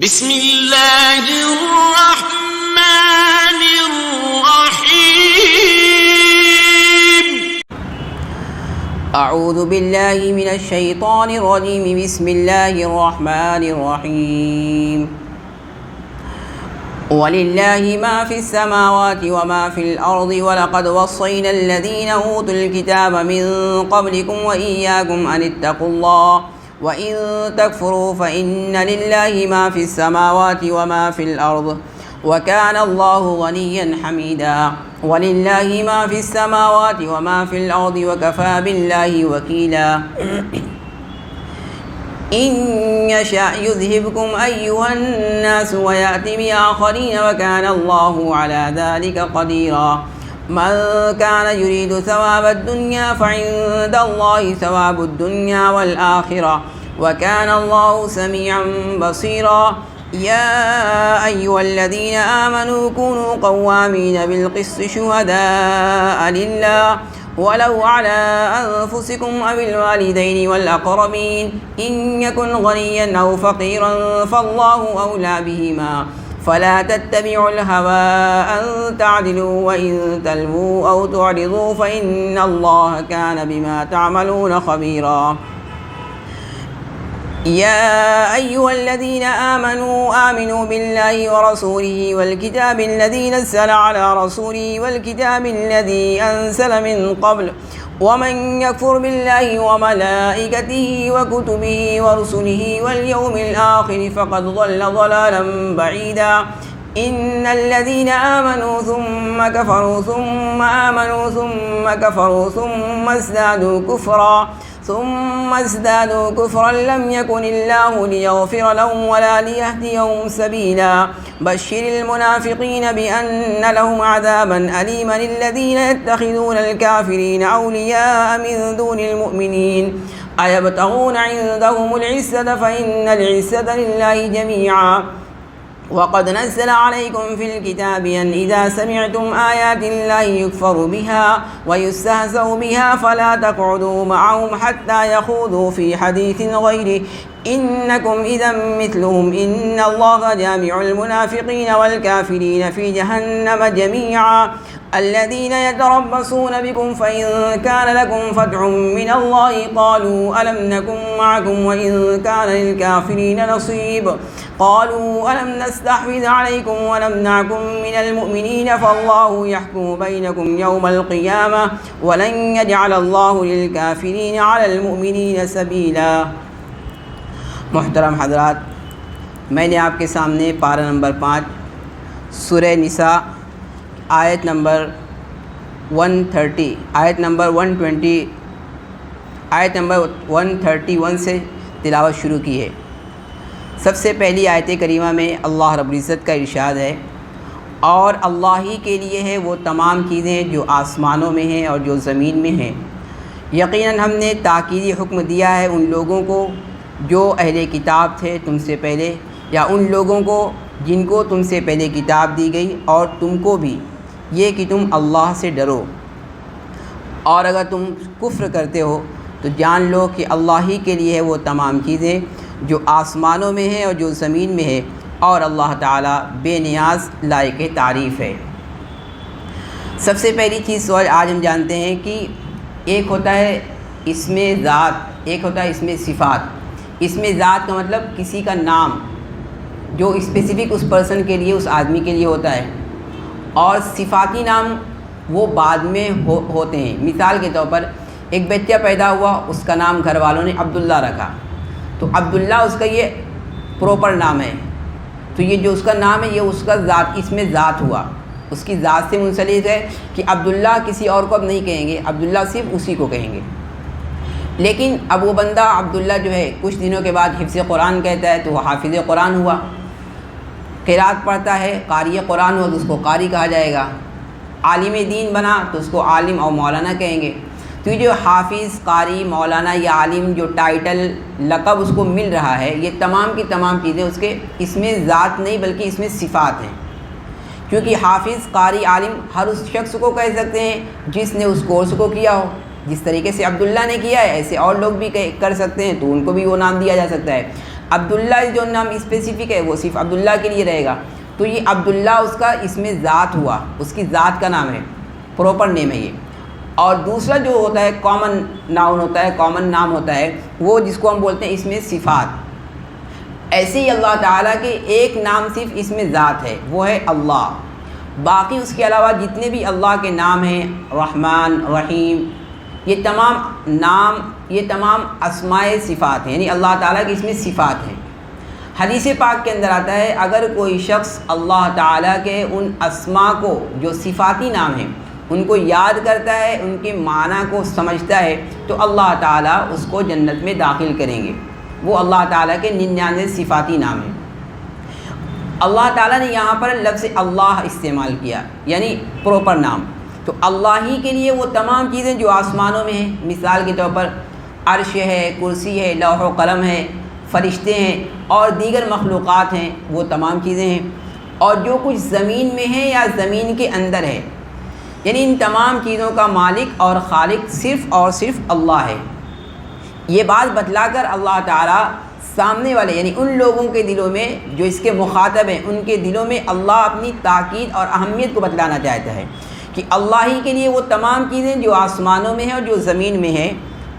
بسم اللہ الرحمن الرحیم اعوذ باللہ من الشیطان الرجیم بسم اللہ الرحمن الرحیم وَلِلَّهِ مَا فِي السَّمَاوَاتِ وَمَا فِي الْأَرْضِ وَلَقَدْ وَصَّيْنَا الَّذِينَ أُوتُوا الْكِتَابَ مِنْ قَبْلِكُمْ وَإِيَّاكُمْ أَنِ اتَّقُوا اللَّهَ وَإِن تَكْفُرُوا فَإِنَّ لِلَّهِ مَا فِي السَّمَاوَاتِ وَمَا فِي الْأَرْضِ وَكَانَ اللَّهُ غَنِيًّا حَمِيدًا وَلِلَّهِ مَا فِي السَّمَاوَاتِ وَمَا فِي الْأَرْضِ وَكَفَى بِاللَّهِ وَكِيلًا إِن يَشَأْ يُذْهِبْكُمْ أَيُّهَا النَّاسُ وَيَأْتِ بِآخَرِينَ وَكَانَ اللَّهُ عَلَى ذَلِكَ قَدِيرًا من كان يريد ثواب الدنيا فعند الله ثواب الدنيا والآخرة وكان الله سميعا بصيرا يا أيها الذين آمنوا كونوا قوامين بالقسط شهداء لله ولو على أنفسكم أو الوالدين والأقربين إن يكن غنيا أو فقيرا فالله أولى بهما فلا تتبعوا الهوى أن تعدلوا وإن تلووا أو تعرضوا فإن الله كان بما تعملون خبيرا يا أيها الذين آمنوا بالله ورسوله والكتاب الذي نزل على رسوله والكتاب الذي أنزل من قبل ومن يكفر بالله وملائكته وكتبه ورسله واليوم الآخر فقد ضل ضلالا بعيدا إن الذين آمنوا ثم كفروا ثم آمنوا ثم كفروا ثم ازدادوا كفرا لم يكن الله ليغفر لهم ولا ليهديهم سبيلا بشر المنافقين بأن لهم عذابا أليما الذين يتخذون الكافرين أولياء من دون المؤمنين أيبتغون عندهم العزة فإن العزة لله جميعا وقد نزل عليكم في الكتاب أن إذا سمعتم آيات الله يكفر بها ويستهزأ بها فلا تقعدوا معهم حتى يخوضوا في حديث غيره إنكم إذا مثلهم إن الله جامع المنافقين والكافرين في جهنم جميعا الذين يتربصون بكم فإن كان لكم فتح من الله قالوا ألم نكن معكم وإن كان للكافرين نصيب قالوا ألم نستحوذ عليكم ونمنعكم من المؤمنين فالله يحكم بينكم يوم القيامة ولن يجعل الله للكافرين على المؤمنين سبيلا. محترم حضرات، میں نے آپ کے سامنے پارہ نمبر 5 سورہ نساء آیت نمبر 130 آیت نمبر 131 سے تلاوت شروع کی ہے. سب سے پہلی آیت کریمہ میں اللہ رب العزت کا ارشاد ہے، اور اللہ ہی کے لیے ہے وہ تمام چیزیں جو آسمانوں میں ہیں اور جو زمین میں ہیں. یقیناً ہم نے تاکیدی حکم دیا ہے ان لوگوں کو جو اہل کتاب تھے تم سے پہلے، یا ان لوگوں کو جن کو تم سے پہلے کتاب دی گئی، اور تم کو بھی یہ کہ تم اللہ سے ڈرو، اور اگر تم کفر کرتے ہو تو جان لو کہ اللہ ہی کے لیے ہے وہ تمام چیزیں جو آسمانوں میں ہیں اور جو زمین میں ہے، اور اللہ تعالیٰ بے نیاز لائق تعریف ہے. سب سے پہلی چیز سوال آج ہم جانتے ہیں کہ ایک ہوتا ہے اسم ذات، ایک ہوتا ہے اسم صفات. اسم ذات کا مطلب کسی کا نام جو اسپیسیفک اس پرسن کے لیے، اس آدمی کے لیے ہوتا ہے، اور صفاتی نام وہ بعد میں ہوتے ہیں. مثال کے طور پر ایک بچہ پیدا ہوا، اس کا نام گھر والوں نے عبداللہ رکھا، تو عبداللہ اس کا یہ پراپر نام ہے، تو یہ جو اس کا نام ہے یہ اس کا ذات، اسم ذات ہوا، اس کی ذات سے منسلک ہے کہ عبداللہ کسی اور کو اب نہیں کہیں گے، عبداللہ صرف اسی کو کہیں گے. لیکن اب وہ بندہ عبداللہ جو ہے کچھ دنوں کے بعد حفظ قرآن کہتا ہے تو وہ حافظ قرآن ہوا، قرات پڑھتا ہے، قاری قرآن ہوا تو اس کو قاری کہا جائے گا، عالم دین بنا تو اس کو عالم اور مولانا کہیں گے. تو یہ جو حافظ، قاری، مولانا یا عالم جو ٹائٹل لقب اس کو مل رہا ہے، یہ تمام کی تمام چیزیں اس کے اسم ذات نہیں بلکہ اسم صفات ہیں. کیونکہ حافظ، قاری، عالم ہر اس شخص کو کہہ سکتے ہیں جس نے اس کورس کو کیا ہو. جس طریقے سے عبداللہ نے کیا ہے ایسے اور لوگ بھی کر سکتے ہیں، تو ان کو بھی وہ نام دیا جا سکتا ہے. عبداللہ جو نام اسپیسیفک ہے وہ صرف عبداللہ کے لیے رہے گا، تو یہ عبداللہ اس کا اس میں ذات ہوا، اس کی ذات کا نام ہے، پراپر نیم ہے یہ۔ اور دوسرا جو ہوتا ہے کامن ناؤن ہوتا ہے، کامن نام ہوتا ہے، وہ جس کو ہم بولتے ہیں اس میں صفات۔ ایسے ہی اللہ تعالیٰ کے ایک نام صرف اس میں ذات ہے، وہ ہے اللہ۔ باقی اس کے علاوہ جتنے بھی اللہ کے نام ہیں، رحمان، رحیم، یہ تمام نام، یہ تمام اسماء صفات ہیں، یعنی اللہ تعالیٰ کی اس میں صفات ہیں۔ حدیث پاک کے اندر آتا ہے اگر کوئی شخص اللہ تعالیٰ کے ان اسماء کو جو صفاتی نام ہیں ان کو یاد کرتا ہے، ان کے معنی کو سمجھتا ہے، تو اللہ تعالیٰ اس کو جنت میں داخل کریں گے۔ وہ اللہ تعالیٰ کے 99 صفاتی نام ہیں۔ اللہ تعالیٰ نے یہاں پر لفظ اللہ استعمال کیا، یعنی پراپر نام۔ تو اللہ ہی کے لیے وہ تمام چیزیں جو آسمانوں میں ہیں، مثال کے طور پر عرش ہے، کرسی ہے، لوح و قلم ہے، فرشتے ہیں اور دیگر مخلوقات ہیں، وہ تمام چیزیں ہیں۔ اور جو کچھ زمین میں ہے یا زمین کے اندر ہے، یعنی ان تمام چیزوں کا مالک اور خالق صرف اور صرف اللہ ہے۔ یہ بات بتلا کر اللہ تعالیٰ سامنے والے یعنی ان لوگوں کے دلوں میں جو اس کے مخاطب ہیں، ان کے دلوں میں اللہ اپنی تاکید اور اہمیت کو بتلانا چاہتا ہے کہ اللہ ہی کے لیے وہ تمام چیزیں جو آسمانوں میں ہیں اور جو زمین میں ہیں،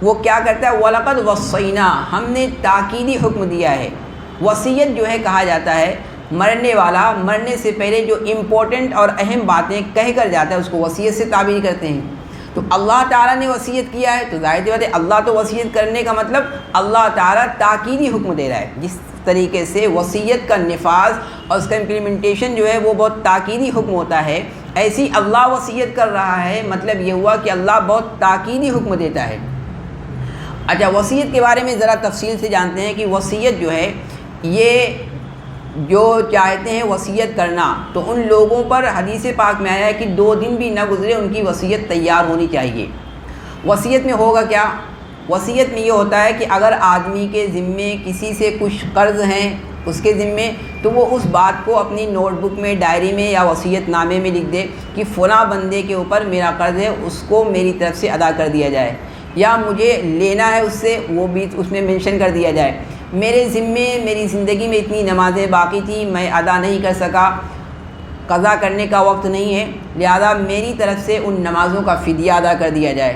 وہ کیا کرتا ہے، وَلَقَدْ وَصَّيْنَا، ہم نے تاکیدی حکم دیا ہے۔ وصیت جو ہے کہا جاتا ہے مرنے والا مرنے سے پہلے جو امپورٹنٹ اور اہم باتیں کہہ کر جاتا ہے اس کو وصیت سے تعبیر کرتے ہیں۔ تو اللہ تعالیٰ نے وصیت کیا ہے، تو ظاہر سی بات ہے اللہ تو وصیت کرنے کا مطلب اللہ تعالیٰ تاکیدی حکم دے رہا ہے۔ جس طریقے سے وصیت کا نفاذ اور اس کا امپلیمنٹیشن جو ہے وہ بہت تاکیدی حکم ہوتا ہے، ایسی اللہ وصیت کر رہا ہے، مطلب یہ ہوا کہ اللہ بہت تاکیدی حکم دیتا ہے۔ اچھا، وصیت کے بارے میں ذرا تفصیل سے جانتے ہیں کہ وصیت جو ہے یہ جو چاہتے ہیں وصیت کرنا، تو ان لوگوں پر حدیث پاک میں آیا ہے کہ 2 دن بھی نہ گزرے ان کی وصیت تیار ہونی چاہیے۔ وصیت میں ہوگا کیا؟ وصیت میں یہ ہوتا ہے کہ اگر آدمی کے ذمے کسی سے کچھ قرض ہیں اس کے ذمے، تو وہ اس بات کو اپنی نوٹ بک میں، ڈائری میں یا وصیت نامے میں لکھ دے کہ فلاں بندے کے اوپر میرا قرض ہے، اس کو میری طرف سے ادا کر دیا جائے، یا مجھے لینا ہے اس سے، وہ بھی اس میں منشن کر دیا جائے۔ میرے ذمے میری زندگی میں اتنی نمازیں باقی تھیں، میں ادا نہیں کر سکا، قضا کرنے کا وقت نہیں ہے، لہذا میری طرف سے ان نمازوں کا فدیہ ادا کر دیا جائے۔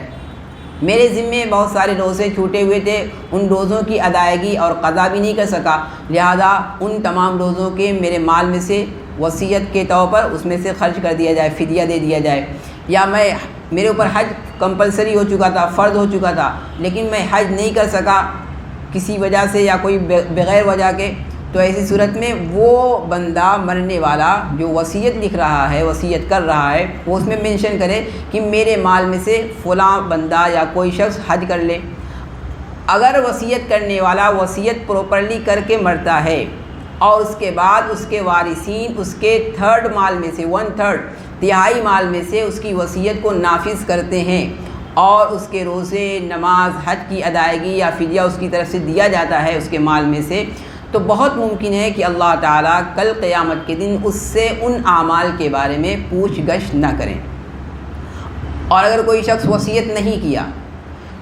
میرے ذمے بہت سارے روزے چھوٹے ہوئے تھے، ان روزوں کی ادائیگی اور قضا بھی نہیں کر سکا، لہذا ان تمام روزوں کے میرے مال میں سے وصیت کے طور پر اس میں سے خرچ کر دیا جائے، فدیہ دے دیا جائے۔ یا میں میرے اوپر حج کمپلسری ہو چکا تھا، فرض ہو چکا تھا، لیکن میں حج نہیں کر سکا کسی وجہ سے یا کوئی بغیر وجہ کے، تو ایسی صورت میں وہ بندہ مرنے والا جو وصیت لکھ رہا ہے، وصیت کر رہا ہے، وہ اس میں منشن کرے کہ میرے مال میں سے فلاں بندہ یا کوئی شخص حج کر لے۔ اگر وصیت کرنے والا وصیت پراپرلی کر کے مرتا ہے اور اس کے بعد اس کے وارثین اس کے 1/3 مال میں سے 1/3 تہائی مال میں سے اس کی وصیت کو نافذ کرتے ہیں اور اس کے روزے، نماز، حج کی ادائیگی یا فدیہ اس کی طرف سے دیا جاتا ہے اس کے مال میں سے، تو بہت ممکن ہے کہ اللہ تعالیٰ کل قیامت کے دن اس سے ان اعمال کے بارے میں پوچھ گچھ نہ کریں۔ اور اگر کوئی شخص وصیت نہیں کیا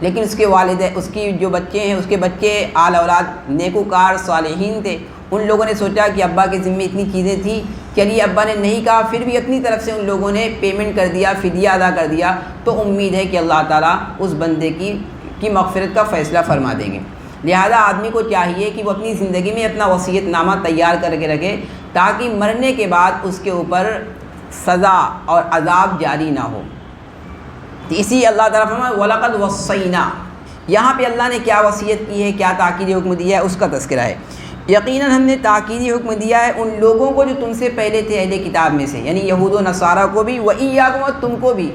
لیکن اس کے والد، اس کی جو بچے ہیں، اس کے بچے آل اولاد نیکوکار صالحین تھے، ان لوگوں نے سوچا کہ ابا کے ذمے اتنی چیزیں تھیں، چلیے ابا نے نہیں کہا، پھر بھی اپنی طرف سے ان لوگوں نے پیمنٹ کر دیا، فدیہ ادا کر دیا، تو امید ہے کہ اللہ تعالیٰ اس بندے کی مغفرت کا فیصلہ فرما دیں گے۔ لہذا آدمی کو چاہیے کہ وہ اپنی زندگی میں اپنا وصیت نامہ تیار کر کے رکھے تاکہ مرنے کے بعد اس کے اوپر سزا اور عذاب جاری نہ ہو۔ اسی اللہ تعالیٰ فرمایا وَلَقَدْ وَصَّيْنَا، یہاں پہ اللہ نے کیا وصیت کی ہے، کیا تاکیدی حکم دیا ہے، اس کا تذکرہ ہے۔ یقیناً ہم نے تاکیدی حکم دیا ہے ان لوگوں کو جو تم سے پہلے تھے اہل کتاب میں سے، یعنی یہود و نصارہ کو بھی، وَإِيَّاكُمْ، اور تم کو بھی،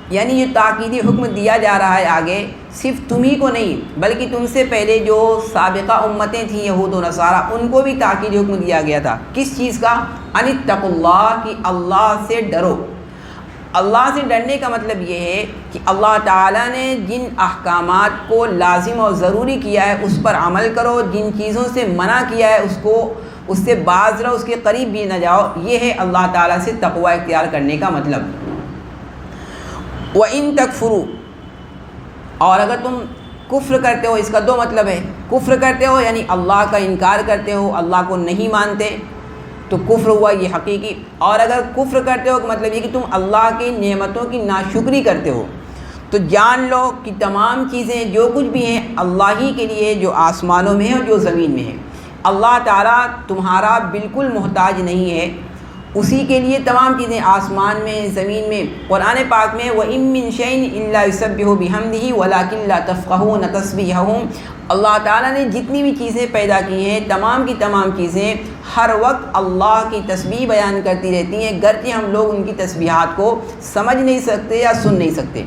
یعنی یہ تاکیدی حکم دیا جا رہا ہے آگے صرف تمہیں کو نہیں بلکہ تم سے پہلے جو سابقہ امتیں تھیں یہود و نصارہ، ان کو بھی تاکیدی حکم دیا گیا تھا۔ کس چیز کا؟ ان اتقوا اللہ، کہ اللہ سے ڈرو۔ اللہ سے ڈرنے کا مطلب یہ ہے کہ اللہ تعالیٰ نے جن احکامات کو لازم اور ضروری کیا ہے اس پر عمل کرو، جن چیزوں سے منع کیا ہے اس سے باز رہو، اس کے قریب بھی نہ جاؤ۔ یہ ہے اللہ تعالیٰ سے تقوی اختیار کرنے کا مطلب۔ وَإِن تَكْفُرُوا، اور اگر تم کفر کرتے ہو، اس کا 2 مطلب ہے۔ کفر کرتے ہو یعنی اللہ کا انکار کرتے ہو، اللہ کو نہیں مانتے، تو کفر ہوا یہ حقیقی۔ اور اگر کفر کرتے ہو مطلب یہ کہ تم اللہ کی نعمتوں کی ناشکری کرتے ہو، تو جان لو کہ تمام چیزیں جو کچھ بھی ہیں اللہ ہی کے لیے، جو آسمانوں میں ہے اور جو زمین میں ہے۔ اللہ تعالیٰ تمہارا بالکل محتاج نہیں ہے، اسی کے لیے تمام چیزیں آسمان میں، زمین میں۔ قرآن پاک میں وَإِن مِّن شَيْءٍ إِلَّا يُسَبِّحُ بِحَمْدِهِ وَلَٰكِن لَّا تَفْقَهُونَ تَسْبِيحَهُمْ۔ اللہ تعالیٰ نے جتنی بھی چیزیں پیدا کی ہیں، تمام کی تمام چیزیں ہر وقت اللہ کی تسبیح بیان کرتی رہتی ہیں، گرچہ ہم لوگ ان کی تسبیحات کو سمجھ نہیں سکتے یا سن نہیں سکتے۔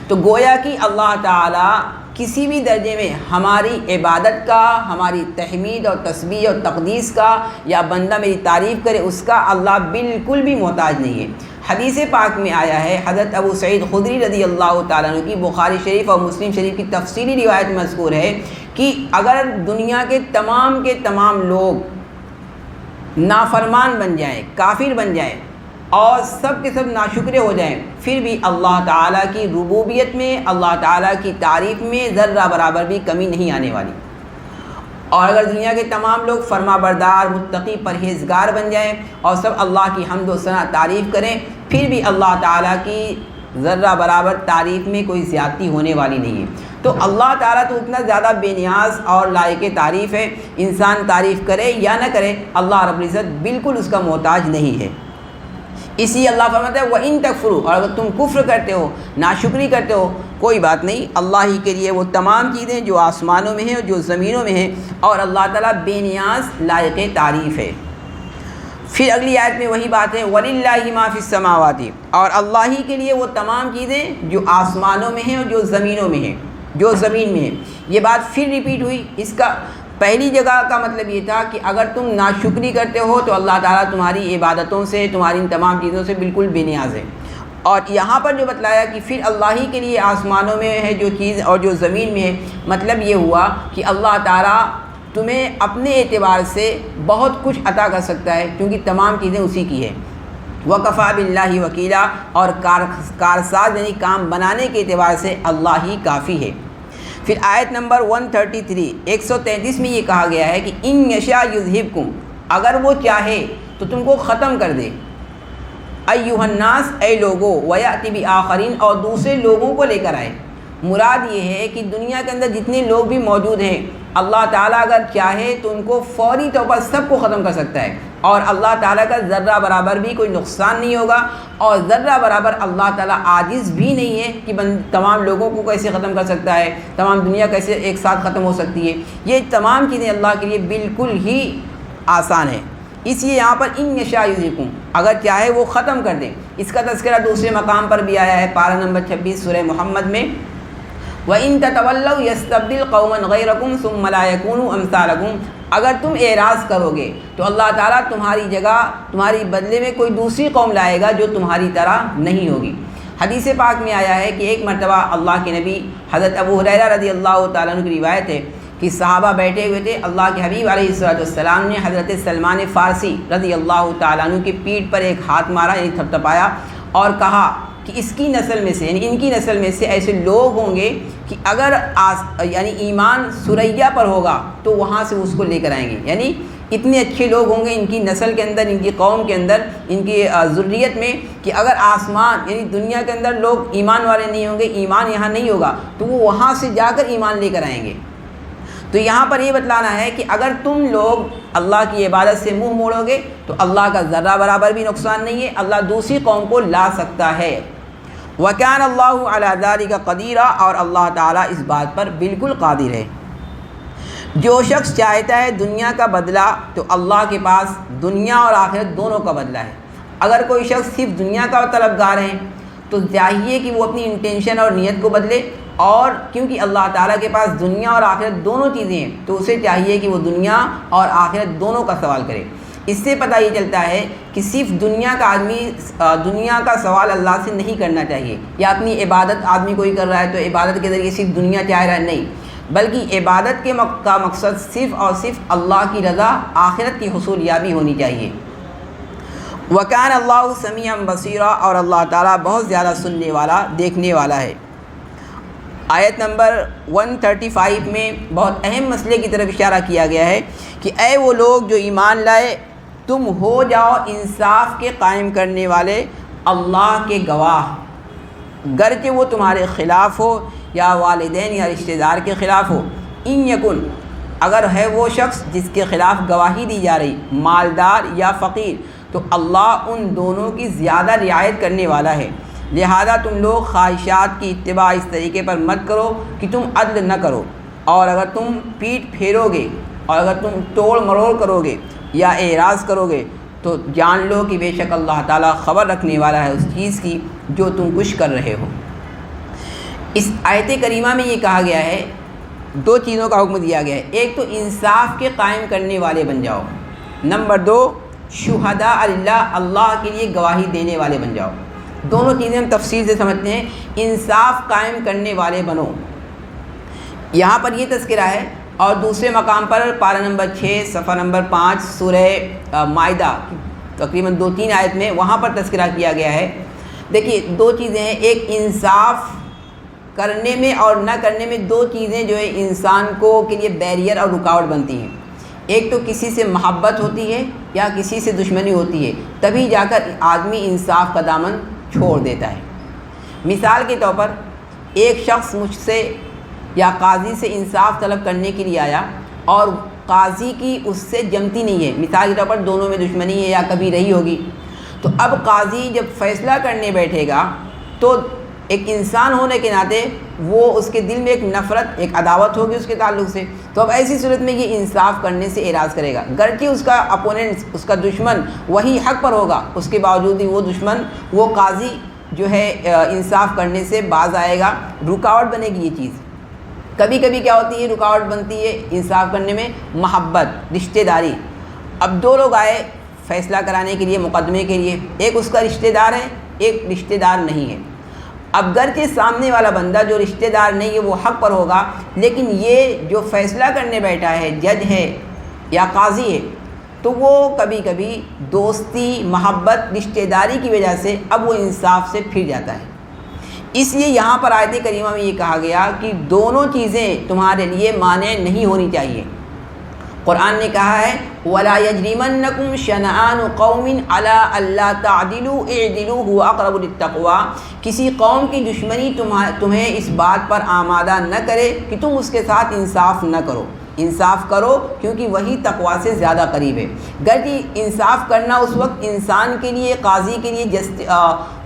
تو گویا کہ اللہ تعالیٰ کسی بھی درجے میں ہماری عبادت کا، ہماری تحمید اور تسبیح اور تقدیس کا، یا بندہ میری تعریف کرے اس کا، اللہ بالکل بھی محتاج نہیں ہے۔ حدیث پاک میں آیا ہے، حضرت ابو سعید خدری رضی اللہ تعالیٰ عنہ کی بخاری شریف اور مسلم شریف کی تفصیلی روایت مذکور ہے کہ اگر دنیا کے تمام لوگ نافرمان بن جائیں، کافر بن جائیں اور سب کے سب ناشکرے ہو جائیں، پھر بھی اللہ تعالیٰ کی ربوبیت میں، اللہ تعالیٰ کی تعریف میں ذرہ برابر بھی کمی نہیں آنے والی۔ اور اگر دنیا کے تمام لوگ فرما بردار، متقی، پرہیزگار بن جائیں اور سب اللہ کی حمد و ثنا تعریف کریں، پھر بھی اللہ تعالیٰ کی ذرہ برابر تعریف میں کوئی زیادتی ہونے والی نہیں ہے۔ تو اللہ تعالیٰ تو اتنا زیادہ بے نیاز اور لائق تعریف ہے، انسان تعریف کرے یا نہ کرے، اللہ رب العزت بالکل اس کا محتاج نہیں ہے۔ اسی اللہ فرماتا ہے وَإِن تَكْفُرُوا، اور اگر تم کفر کرتے ہو، ناشکری کرتے ہو، کوئی بات نہیں، اللہ ہی کے لیے وہ تمام چیزیں جو آسمانوں میں ہیں اور جو زمینوں میں ہیں، اور اللہ تعالیٰ بے نیاز لائق تعریف ہے۔ پھر اگلی آیت میں وہی بات ہے وَلِلَّهِ مَا فِي السَّمَاوَاتِ، اور اللہ ہی کے لیے وہ تمام چیزیں جو آسمانوں میں ہیں اور جو زمینوں میں ہیں، جو زمین میں ہیں۔ یہ بات پھر ریپیٹ ہوئی۔ اس کا پہلی جگہ کا مطلب یہ تھا کہ اگر تم ناشکری کرتے ہو تو اللہ تعالیٰ تمہاری عبادتوں سے، تمہاری ان تمام چیزوں سے بالکل بے نیاز ہے۔ اور یہاں پر جو بتلایا کہ پھر اللہ ہی کے لیے آسمانوں میں ہے جو چیز اور جو زمین میں ہے، مطلب یہ ہوا کہ اللہ تعالیٰ تمہیں اپنے اعتبار سے بہت کچھ عطا کر سکتا ہے، کیونکہ تمام چیزیں اسی کی ہے۔ وَكَفَىٰ بِاللَّهِ وَكِيلًا، اور کارساز یعنی کام بنانے کے اعتبار سے اللہ ہی کافی ہے۔ پھر آیت نمبر 133 133 میں یہ کہا گیا ہے کہ ان یشاء یذہبکم، اگر وہ چاہے تو تم کو ختم کر دے، ایھا الناس، اے لوگو، ویأتی بآخرین، اور دوسرے لوگوں کو لے کر آئے۔ مراد یہ ہے کہ دنیا کے اندر جتنے لوگ بھی موجود ہیں، اللہ تعالیٰ اگر چاہے تو ان کو فوری طور پر سب کو ختم کر سکتا ہے، اور اللہ تعالیٰ کا ذرہ برابر بھی کوئی نقصان نہیں ہوگا، اور ذرہ برابر اللہ تعالیٰ عاجز بھی نہیں ہے کہ تمام لوگوں کو کیسے ختم کر سکتا ہے، تمام دنیا کیسے ایک ساتھ ختم ہو سکتی ہے۔ یہ تمام چیزیں اللہ کے لیے بالکل ہی آسان ہے۔ اس لیے یہاں پر ان یشاء یذہبکم، اگر چاہے وہ ختم کر دیں۔ اس کا تذکرہ دوسرے مقام پر بھی آیا ہے، پارہ نمبر 26 سورہ محمد میں، وَإِن تَتَوَلَّوْا يَسْتَبْدِلْ قَوْمًا غَيْرَكُمْ ثُمَّ لَا يَكُونُوا أَمْثَالَكُمْ، اگر تم اعراض کرو گے تو اللہ تعالیٰ تمہاری جگہ، تمہاری بدلے میں کوئی دوسری قوم لائے گا جو تمہاری طرح نہیں ہوگی۔ حدیث پاک میں آیا ہے کہ ایک مرتبہ اللہ کے نبی حضرت ابو ہریرہ رضی اللہ تعالیٰ عنہ کی روایت ہے کہ صحابہ بیٹھے ہوئے تھے، اللہ کے حبیب علیہ الصلوۃ والسلام نے حضرت سلمان فارسی رضی اللہ تعالیٰ عنہ کی پیٹھ پر ایک ہاتھ مارا، یعنی تھپتھپایا، اور کہا کہ اس کی نسل میں سے، یعنی ان کی نسل میں سے ایسے لوگ ہوں گے کہ اگر یعنی ایمان سریا پر ہوگا تو وہاں سے اس کو لے کر آئیں گے، یعنی اتنے اچھے لوگ ہوں گے ان کی نسل کے اندر، ان کی قوم کے اندر، ان کی ذریت میں، کہ اگر آسمان یعنی دنیا کے اندر لوگ ایمان والے نہیں ہوں گے، ایمان یہاں نہیں ہوگا، تو وہ وہاں سے جا کر ایمان لے کر آئیں گے۔ تو یہاں پر یہ بتلانا ہے کہ اگر تم لوگ اللہ کی عبادت سے منہ موڑو گے تو اللہ کا ذرہ برابر بھی نقصان نہیں ہے، اللہ دوسری قوم کو لا سکتا ہے۔ وَكَانَ اللَّهُ عَلَىٰ ذَٰلِكَ قَدِيرًا، اور اللہ تعالیٰ اس بات پر بالکل قادر ہے۔ جو شخص چاہتا ہے دنیا کا بدلہ تو اللہ کے پاس دنیا اور آخرت دونوں کا بدلہ ہے۔ اگر کوئی شخص صرف دنیا کا طلبگار ہے تو چاہیے کہ وہ اپنی انٹینشن اور نیت کو بدلے، اور کیونکہ اللہ تعالیٰ کے پاس دنیا اور آخرت دونوں چیزیں ہیں تو اسے چاہیے کہ وہ دنیا اور آخرت دونوں کا سوال کرے۔ اس سے پتہ یہ چلتا ہے کہ صرف دنیا کا آدمی دنیا کا سوال اللہ سے نہیں کرنا چاہیے، یا اپنی عبادت آدمی کوئی کر رہا ہے تو عبادت کے ذریعے صرف دنیا چاہ رہا ہے، نہیں، بلکہ عبادت کا مقصد صرف اور صرف اللہ کی رضا، آخرت کی حصول یابی ہونی چاہیے۔ وَكَانَ اللَّهُ سَمِيعًا بَصِيرًا، اور اللہ تعالیٰ بہت زیادہ سننے والا، دیکھنے والا ہے۔ آیت نمبر 135 میں بہت اہم مسئلے کی طرف اشارہ کیا گیا ہے کہ اے وہ لوگ جو ایمان لائے، تم ہو جاؤ انصاف کے قائم کرنے والے، اللہ کے گواہ، گرچہ وہ تمہارے خلاف ہو یا والدین یا رشتہ دار کے خلاف ہو۔ ان یکن، اگر ہے وہ شخص جس کے خلاف گواہی دی جا رہی مالدار یا فقیر، تو اللہ ان دونوں کی زیادہ رعایت کرنے والا ہے، لہذا تم لوگ خواہشات کی اتباع اس طریقے پر مت کرو کہ تم عدل نہ کرو، اور اگر تم پیٹ پھیرو گے اور اگر تم توڑ مروڑ کرو گے یا اعراض کرو گے تو جان لو کہ بے شک اللہ تعالیٰ خبر رکھنے والا ہے اس چیز کی جو تم کچھ کر رہے ہو۔ اس آیت کریمہ میں یہ کہا گیا ہے، دو چیزوں کا حکم دیا گیا ہے، ایک تو انصاف کے قائم کرنے والے بن جاؤ، نمبر دو شہداء اللہ، اللہ کے لیے گواہی دینے والے بن جاؤ۔ دونوں چیزیں ہم تفصیل سے سمجھتے ہیں۔ انصاف قائم کرنے والے بنو، یہاں پر یہ تذکرہ ہے، اور دوسرے مقام پر پارہ نمبر 6 صفحہ نمبر 5 سورہ مائدہ تقریباً 2-3 آیت میں وہاں پر تذکرہ کیا گیا ہے۔ دیکھیے دو چیزیں ہیں، ایک انصاف کرنے میں اور نہ کرنے میں دو چیزیں جو ہے انسان کو کے لیے بیریئر اور رکاوٹ بنتی ہیں۔ ایک تو کسی سے محبت ہوتی ہے یا کسی سے دشمنی ہوتی ہے، تبھی جا کر آدمی انصاف کا دامن چھوڑ دیتا ہے۔ مثال کے طور پر ایک شخص مجھ سے یا قاضی سے انصاف طلب کرنے کے لیے آیا اور قاضی کی اس سے جمتی نہیں ہے، مثال کے طور پر دونوں میں دشمنی ہے یا کبھی رہی ہوگی، تو اب قاضی جب فیصلہ کرنے بیٹھے گا تو ایک انسان ہونے کے ناطے وہ اس کے دل میں ایک نفرت، ایک عداوت ہوگی اس کے تعلق سے، تو اب ایسی صورت میں یہ انصاف کرنے سے اعراض کرے گا، گرچہ اس کا اپوننٹ، اس کا دشمن وہی حق پر ہوگا، اس کے باوجود بھی وہ دشمن، وہ قاضی جو ہے انصاف کرنے سے باز آئے گا، رکاوٹ بنے گی یہ چیز۔ کبھی کبھی کیا ہوتی ہے رکاوٹ بنتی ہے انصاف کرنے میں؟ محبت، رشتہ داری۔ اب دو لوگ آئے فیصلہ کرانے کے لیے، مقدمے کے لیے، ایک اس کا رشتہ دار ہے، ایک رشتہ دار نہیں ہے۔ اب گرچہ سامنے والا بندہ جو رشتہ دار نہیں ہے وہ حق پر ہوگا، لیکن یہ جو فیصلہ کرنے بیٹھا ہے، جج ہے یا قاضی ہے، تو وہ کبھی کبھی دوستی، محبت، رشتہ داری کی وجہ سے اب وہ انصاف سے پھر جاتا ہے۔ اس لیے یہاں پر آیت کریمہ میں یہ کہا گیا کہ دونوں چیزیں تمہارے لیے مانع نہیں ہونی چاہیے۔ قرآن نے کہا ہے وَلَا يَجْرِمَنَّكُمْ شَنَآنُ قَوْمٍ عَلَىٰ أَلَّا تَعْدِلُوا اعْدِلُوا هُوَ أَقْرَبُ لِلتَّقْوَىٰ، کسی قوم کی دشمنی تمہیں اس بات پر آمادہ نہ کرے کہ تم اس کے ساتھ انصاف نہ کرو، انصاف کرو کیونکہ وہی تقویٰ سے زیادہ قریب ہے۔ گرچہ انصاف کرنا اس وقت انسان کے لیے، قاضی کے لیے،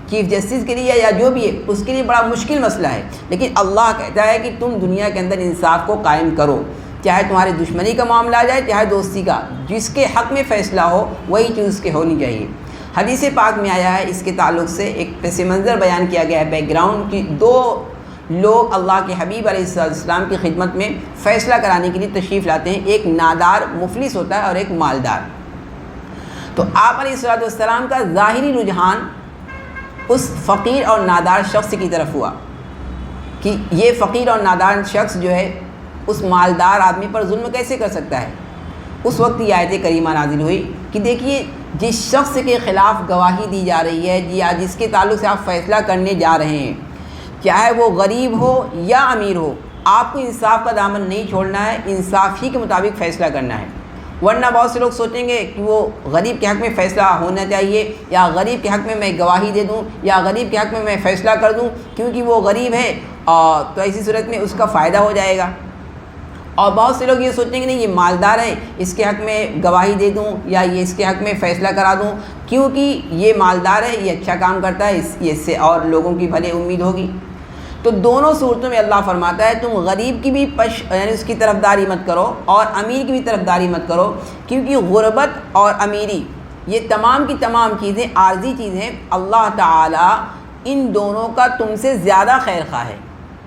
چیف جسٹس کے لیے یا جو بھی ہے اس کے لیے بڑا مشکل مسئلہ ہے، لیکن اللہ کہتا ہے کہ تم دنیا کے اندر انصاف کو قائم کرو، چاہے تمہاری دشمنی کا معاملہ آ جائے چاہے دوستی کا، جس کے حق میں فیصلہ ہو وہی چیز اس کے ہونی چاہیے۔ حدیث پاک میں آیا ہے، اس کے تعلق سے ایک پس منظر بیان کیا گیا ہے، بیک گراؤنڈ کی، دو لوگ اللہ کے حبیب علیہ السلام کی خدمت میں فیصلہ کرانے کے لیے تشریف لاتے ہیں، ایک نادار مفلس ہوتا ہے اور ایک مالدار۔ تو آپ علیہ السلام کا ظاہری رجحان اس فقیر اور نادار شخص کی طرف ہوا کہ یہ فقیر اور نادار شخص جو ہے اس مالدار آدمی پر ظلم کیسے کر سکتا ہے۔ اس وقت یہ آیت کریمہ نازل ہوئی کہ دیکھیے جس شخص کے خلاف گواہی دی جا رہی ہے یا جس کے تعلق سے آپ فیصلہ کرنے جا رہے ہیں، چاہے وہ غریب ہو یا امیر ہو، آپ کو انصاف کا دامن نہیں چھوڑنا ہے، انصاف ہی کے مطابق فیصلہ کرنا ہے۔ ورنہ بہت سے لوگ سوچیں گے کہ وہ غریب کے حق میں فیصلہ ہونا چاہیے، یا غریب کے حق میں گواہی دے دوں، یا غریب کے حق میں فیصلہ کر دوں کیونکہ وہ غریب ہے، تو ایسی صورت میں اس کا فائدہ ہو جائے گا۔ اور بہت سے لوگ یہ سوچیں گے نہیں، یہ مالدار ہے، اس کے حق میں گواہی دے دوں یا یہ اس کے حق میں فیصلہ کرا دوں کیونکہ یہ مالدار ہے، یہ اچھا کام کرتا ہے، اس سے اور لوگوں کی بھلے امید ہوگی۔ تو دونوں صورتوں میں اللہ فرماتا ہے تم غریب کی بھی یعنی اس کی طرفداری مت کرو اور امیر کی بھی طرفداری مت کرو، کیونکہ غربت اور امیری یہ تمام کی تمام چیزیں عارضی چیزیں ہیں، اللہ تعالیٰ ان دونوں کا تم سے زیادہ خیر خواہ ہے۔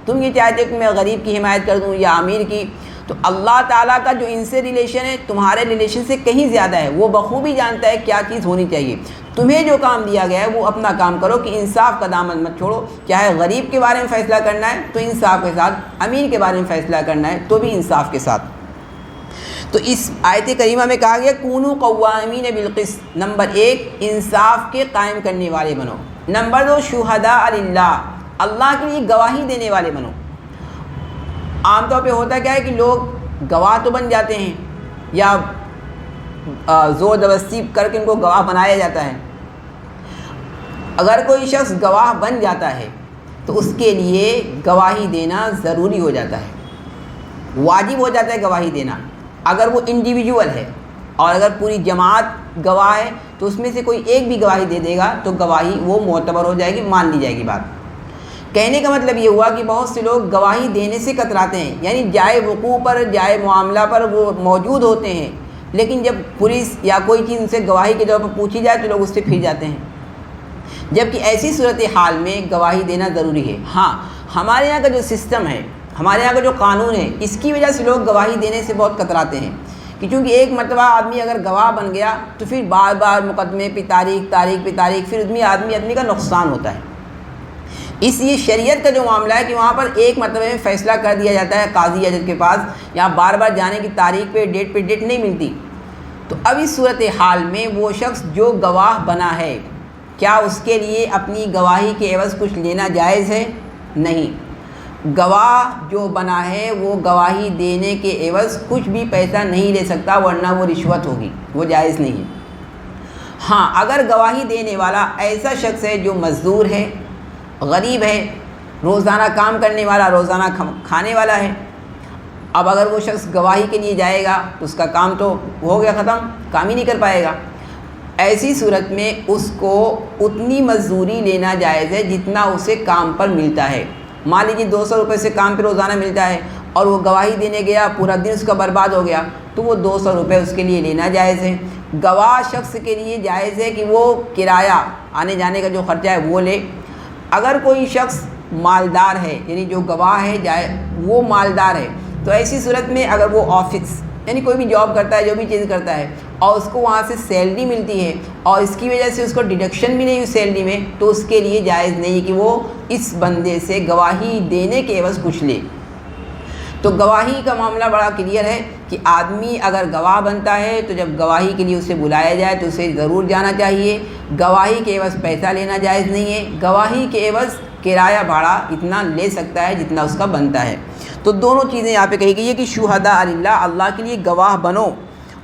تم یہ چاہتے ہو کہ میں غریب کی حمایت کر دوں یا امیر کی، تو اللہ تعالیٰ کا جو ان سے ریلیشن ہے تمہارے ریلیشن سے کہیں زیادہ ہے، وہ بخوبی جانتا ہے کیا چیز ہونی چاہیے۔ تمہیں جو کام دیا گیا ہے وہ اپنا کام کرو کہ انصاف کا دامن مت چھوڑو، چاہے غریب کے بارے میں فیصلہ کرنا ہے تو انصاف کے ساتھ، امیر کے بارے میں فیصلہ کرنا ہے تو بھی انصاف کے ساتھ۔ تو اس آیت کریمہ میں کہا گیا کونوا قوامین بالقسط، نمبر 1 انصاف کے قائم کرنے والے بنو، نمبر 2 شہداء للہ، اللہ کے لیے گواہی دینے والے بنو۔ عام طور پہ ہوتا کیا ہے کہ لوگ گواہ تو بن جاتے ہیں یا زور زبردستی کر کے ان کو گواہ بنایا جاتا ہے. اگر کوئی شخص گواہ بن جاتا ہے تو اس کے لیے گواہی دینا ضروری ہو جاتا ہے, واجب ہو جاتا ہے گواہی دینا. اگر وہ انڈیویجول ہے اور اگر پوری جماعت گواہ ہے تو اس میں سے کوئی ایک بھی گواہی دے دے گا تو گواہی وہ معتبر ہو جائے گی, مان لی جائے گی بات. کہنے کا مطلب یہ ہوا کہ بہت سے لوگ گواہی دینے سے کتراتے ہیں, یعنی جائے وقوع پر جائے معاملہ پر وہ موجود ہوتے ہیں, لیکن جب پولیس یا کوئی چیز ان سے گواہی کے طور پر پوچھی جائے تو لوگ اس سے پھر جاتے ہیں, جبکہ ایسی صورتحال میں گواہی دینا ضروری ہے. ہاں, ہمارے یہاں کا جو سسٹم ہے, ہمارے یہاں کا جو قانون ہے, اس کی وجہ سے لوگ گواہی دینے سے بہت کتراتے ہیں کہ چونکہ ایک مرتبہ آدمی اگر گواہ بن گیا تو پھر بار بار مقدمے پہ تاریخ پھر آدمی کا نقصان ہوتا ہے. اس لیے شریعت کا جو معاملہ ہے کہ وہاں پر ایک مرتبہ میں فیصلہ کر دیا جاتا ہے قاضی اجل کے پاس, یہاں بار بار جانے کی تاریخ پہ ڈیٹ نہیں ملتی. تو اب اس صورتحال میں وہ شخص جو گواہ بنا ہے, کیا اس کے لیے اپنی گواہی کے عوض کچھ لینا جائز ہے؟ نہیں. گواہ جو بنا ہے وہ گواہی دینے کے عوض کچھ بھی پیسہ نہیں لے سکتا, ورنہ وہ رشوت ہوگی, وہ جائز نہیں ہے. ہاں, اگر گواہی دینے والا ایسا شخص ہے جو مزدور ہے, غریب ہے, روزانہ کام کرنے والا, روزانہ کھانے والا ہے, اب اگر وہ شخص گواہی کے لیے جائے گا تو اس کا کام تو ہو گیا ختم, کام ہی نہیں کر پائے گا. ایسی صورت میں اس کو اتنی مزدوری لینا جائز ہے جتنا اسے کام پر ملتا ہے. مان لیجیے 200 روپے سے کام پہ روزانہ ملتا ہے اور وہ گواہی دینے گیا, پورا دن اس کا برباد ہو گیا, تو وہ 200 روپے اس کے لیے لینا جائز ہے. گواہ شخص کے لیے جائز ہے کہ وہ کرایہ آنے جانے کا جو خرچہ ہے وہ لے. اگر کوئی شخص مالدار ہے, یعنی جو گواہ ہے وہ مالدار ہے, تو ایسی صورت میں اگر وہ آفس یعنی کوئی بھی جاب کرتا ہے, جو بھی چیز کرتا ہے, اور اس کو وہاں سے سیلری ملتی ہے اور اس کی وجہ سے اس کو ڈیڈکشن بھی نہیں ہوئی سیلری میں, تو اس کے لیے جائز نہیں کہ وہ اس بندے سے گواہی دینے کے عوض کچھ لے. تو گواہی کا معاملہ بڑا کلیئر ہے کہ آدمی اگر گواہ بنتا ہے تو جب گواہی کے لیے اسے بلایا جائے تو اسے ضرور جانا چاہیے. گواہی کے عوض پیسہ لینا جائز نہیں ہے. گواہی کے عوض کرایہ بھاڑا اتنا لے سکتا ہے جتنا اس کا بنتا ہے. تو دونوں چیزیں یہاں پہ کہی گئی ہے کہ شہداء للہ, اللہ کے لیے گواہ بنو.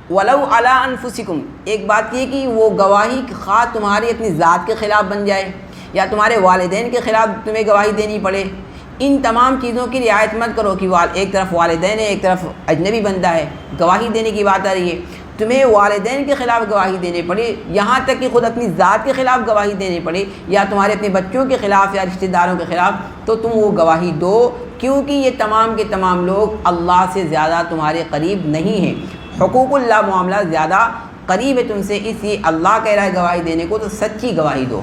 ولو علی انفسکم, ایک بات یہ کہ وہ گواہی خواہ تمہاری اپنی ذات کے خلاف بن جائے یا تمہارے والدین کے خلاف تمہیں گواہی دینی پڑے, ان تمام چیزوں کی رعایت مت کرو کہ ایک طرف والدین ہے ایک طرف اجنبی بندہ ہے, گواہی دینے کی بات آ رہی ہے, تمہیں والدین کے خلاف گواہی دینے پڑے, یہاں تک کہ خود اپنی ذات کے خلاف گواہی دینے پڑے یا تمہارے اپنے بچوں کے خلاف یا رشتہ داروں کے خلاف, تو تم وہ گواہی دو, کیونکہ یہ تمام کے تمام لوگ اللہ سے زیادہ تمہارے قریب نہیں ہیں. حقوق اللہ معاملہ زیادہ قریب ہے تم سے, اس لیے اللہ کہہ رہا ہے گواہی دینے کو, تو سچی گواہی دو.